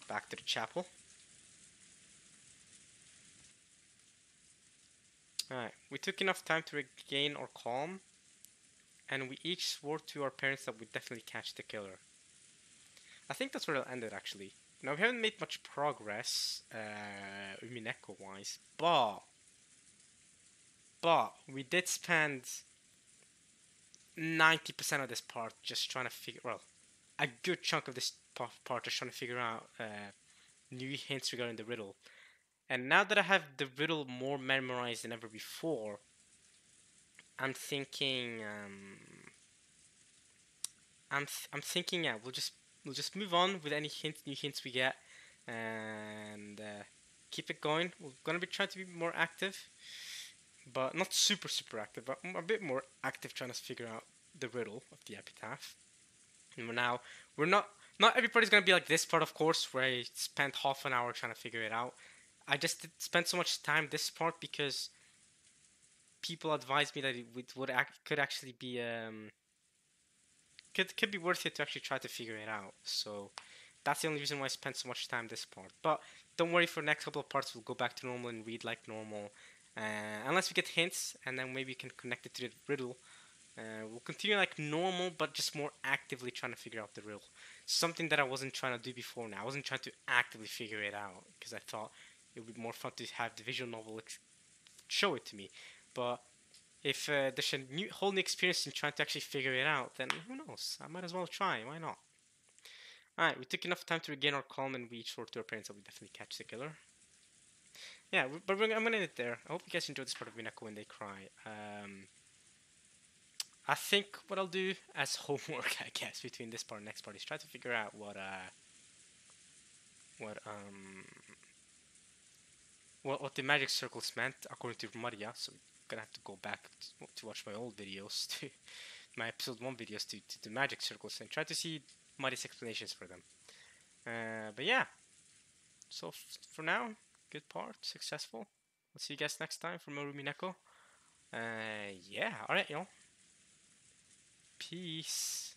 Back to the chapel. Alright, we took enough time to regain our calm, and we each swore to our parents that we'd definitely catch the killer. I think that's where it'll end it, actually. Now, we haven't made much progress, Umineko-wise, but we did spend 90% of this part just trying to figure, well, a good chunk of this part just trying to figure out new hints regarding the riddle. And now that I have the riddle more memorized than ever before, I'm thinking, I'm thinking, yeah, we'll just move on with any new hints we get, and keep it going. We're gonna be trying to be more active, but not super active, but a bit more active, trying to figure out the riddle of the epitaph. And we're not everybody's gonna be like this part, of course, where I spent half an hour trying to figure it out. I just spent so much time this part because people advised me that it could actually be could be worth it to actually try to figure it out. So that's the only reason why I spent so much time this part. But don't worry, for the next couple of parts we'll go back to normal and read like normal, unless we get hints, and then maybe we can connect it to the riddle. We'll continue like normal, but just more actively trying to figure out the riddle. Something that I wasn't trying to do before now. I wasn't trying to actively figure it out because I thought it would be more fun to have the visual novel show it to me. But if there's a whole new experience in trying to actually figure it out, then who knows? I might as well try. Why not? Alright, we took enough time to regain our calm, and we swore to our parents that we definitely catch the killer. Yeah, but I'm gonna end it there. I hope you guys enjoyed this part of Umineko when they cry. I think what I'll do as homework, I guess, between this part and next part is try to figure out what what the magic circles meant according to Maria. So we're gonna have to go back to watch my old videos, to my episode 1 videos to the magic circles and try to see Maria's explanations for them. But yeah, so for now, good part, successful. We'll see you guys next time from Umineko. Yeah, alright, y'all. Peace.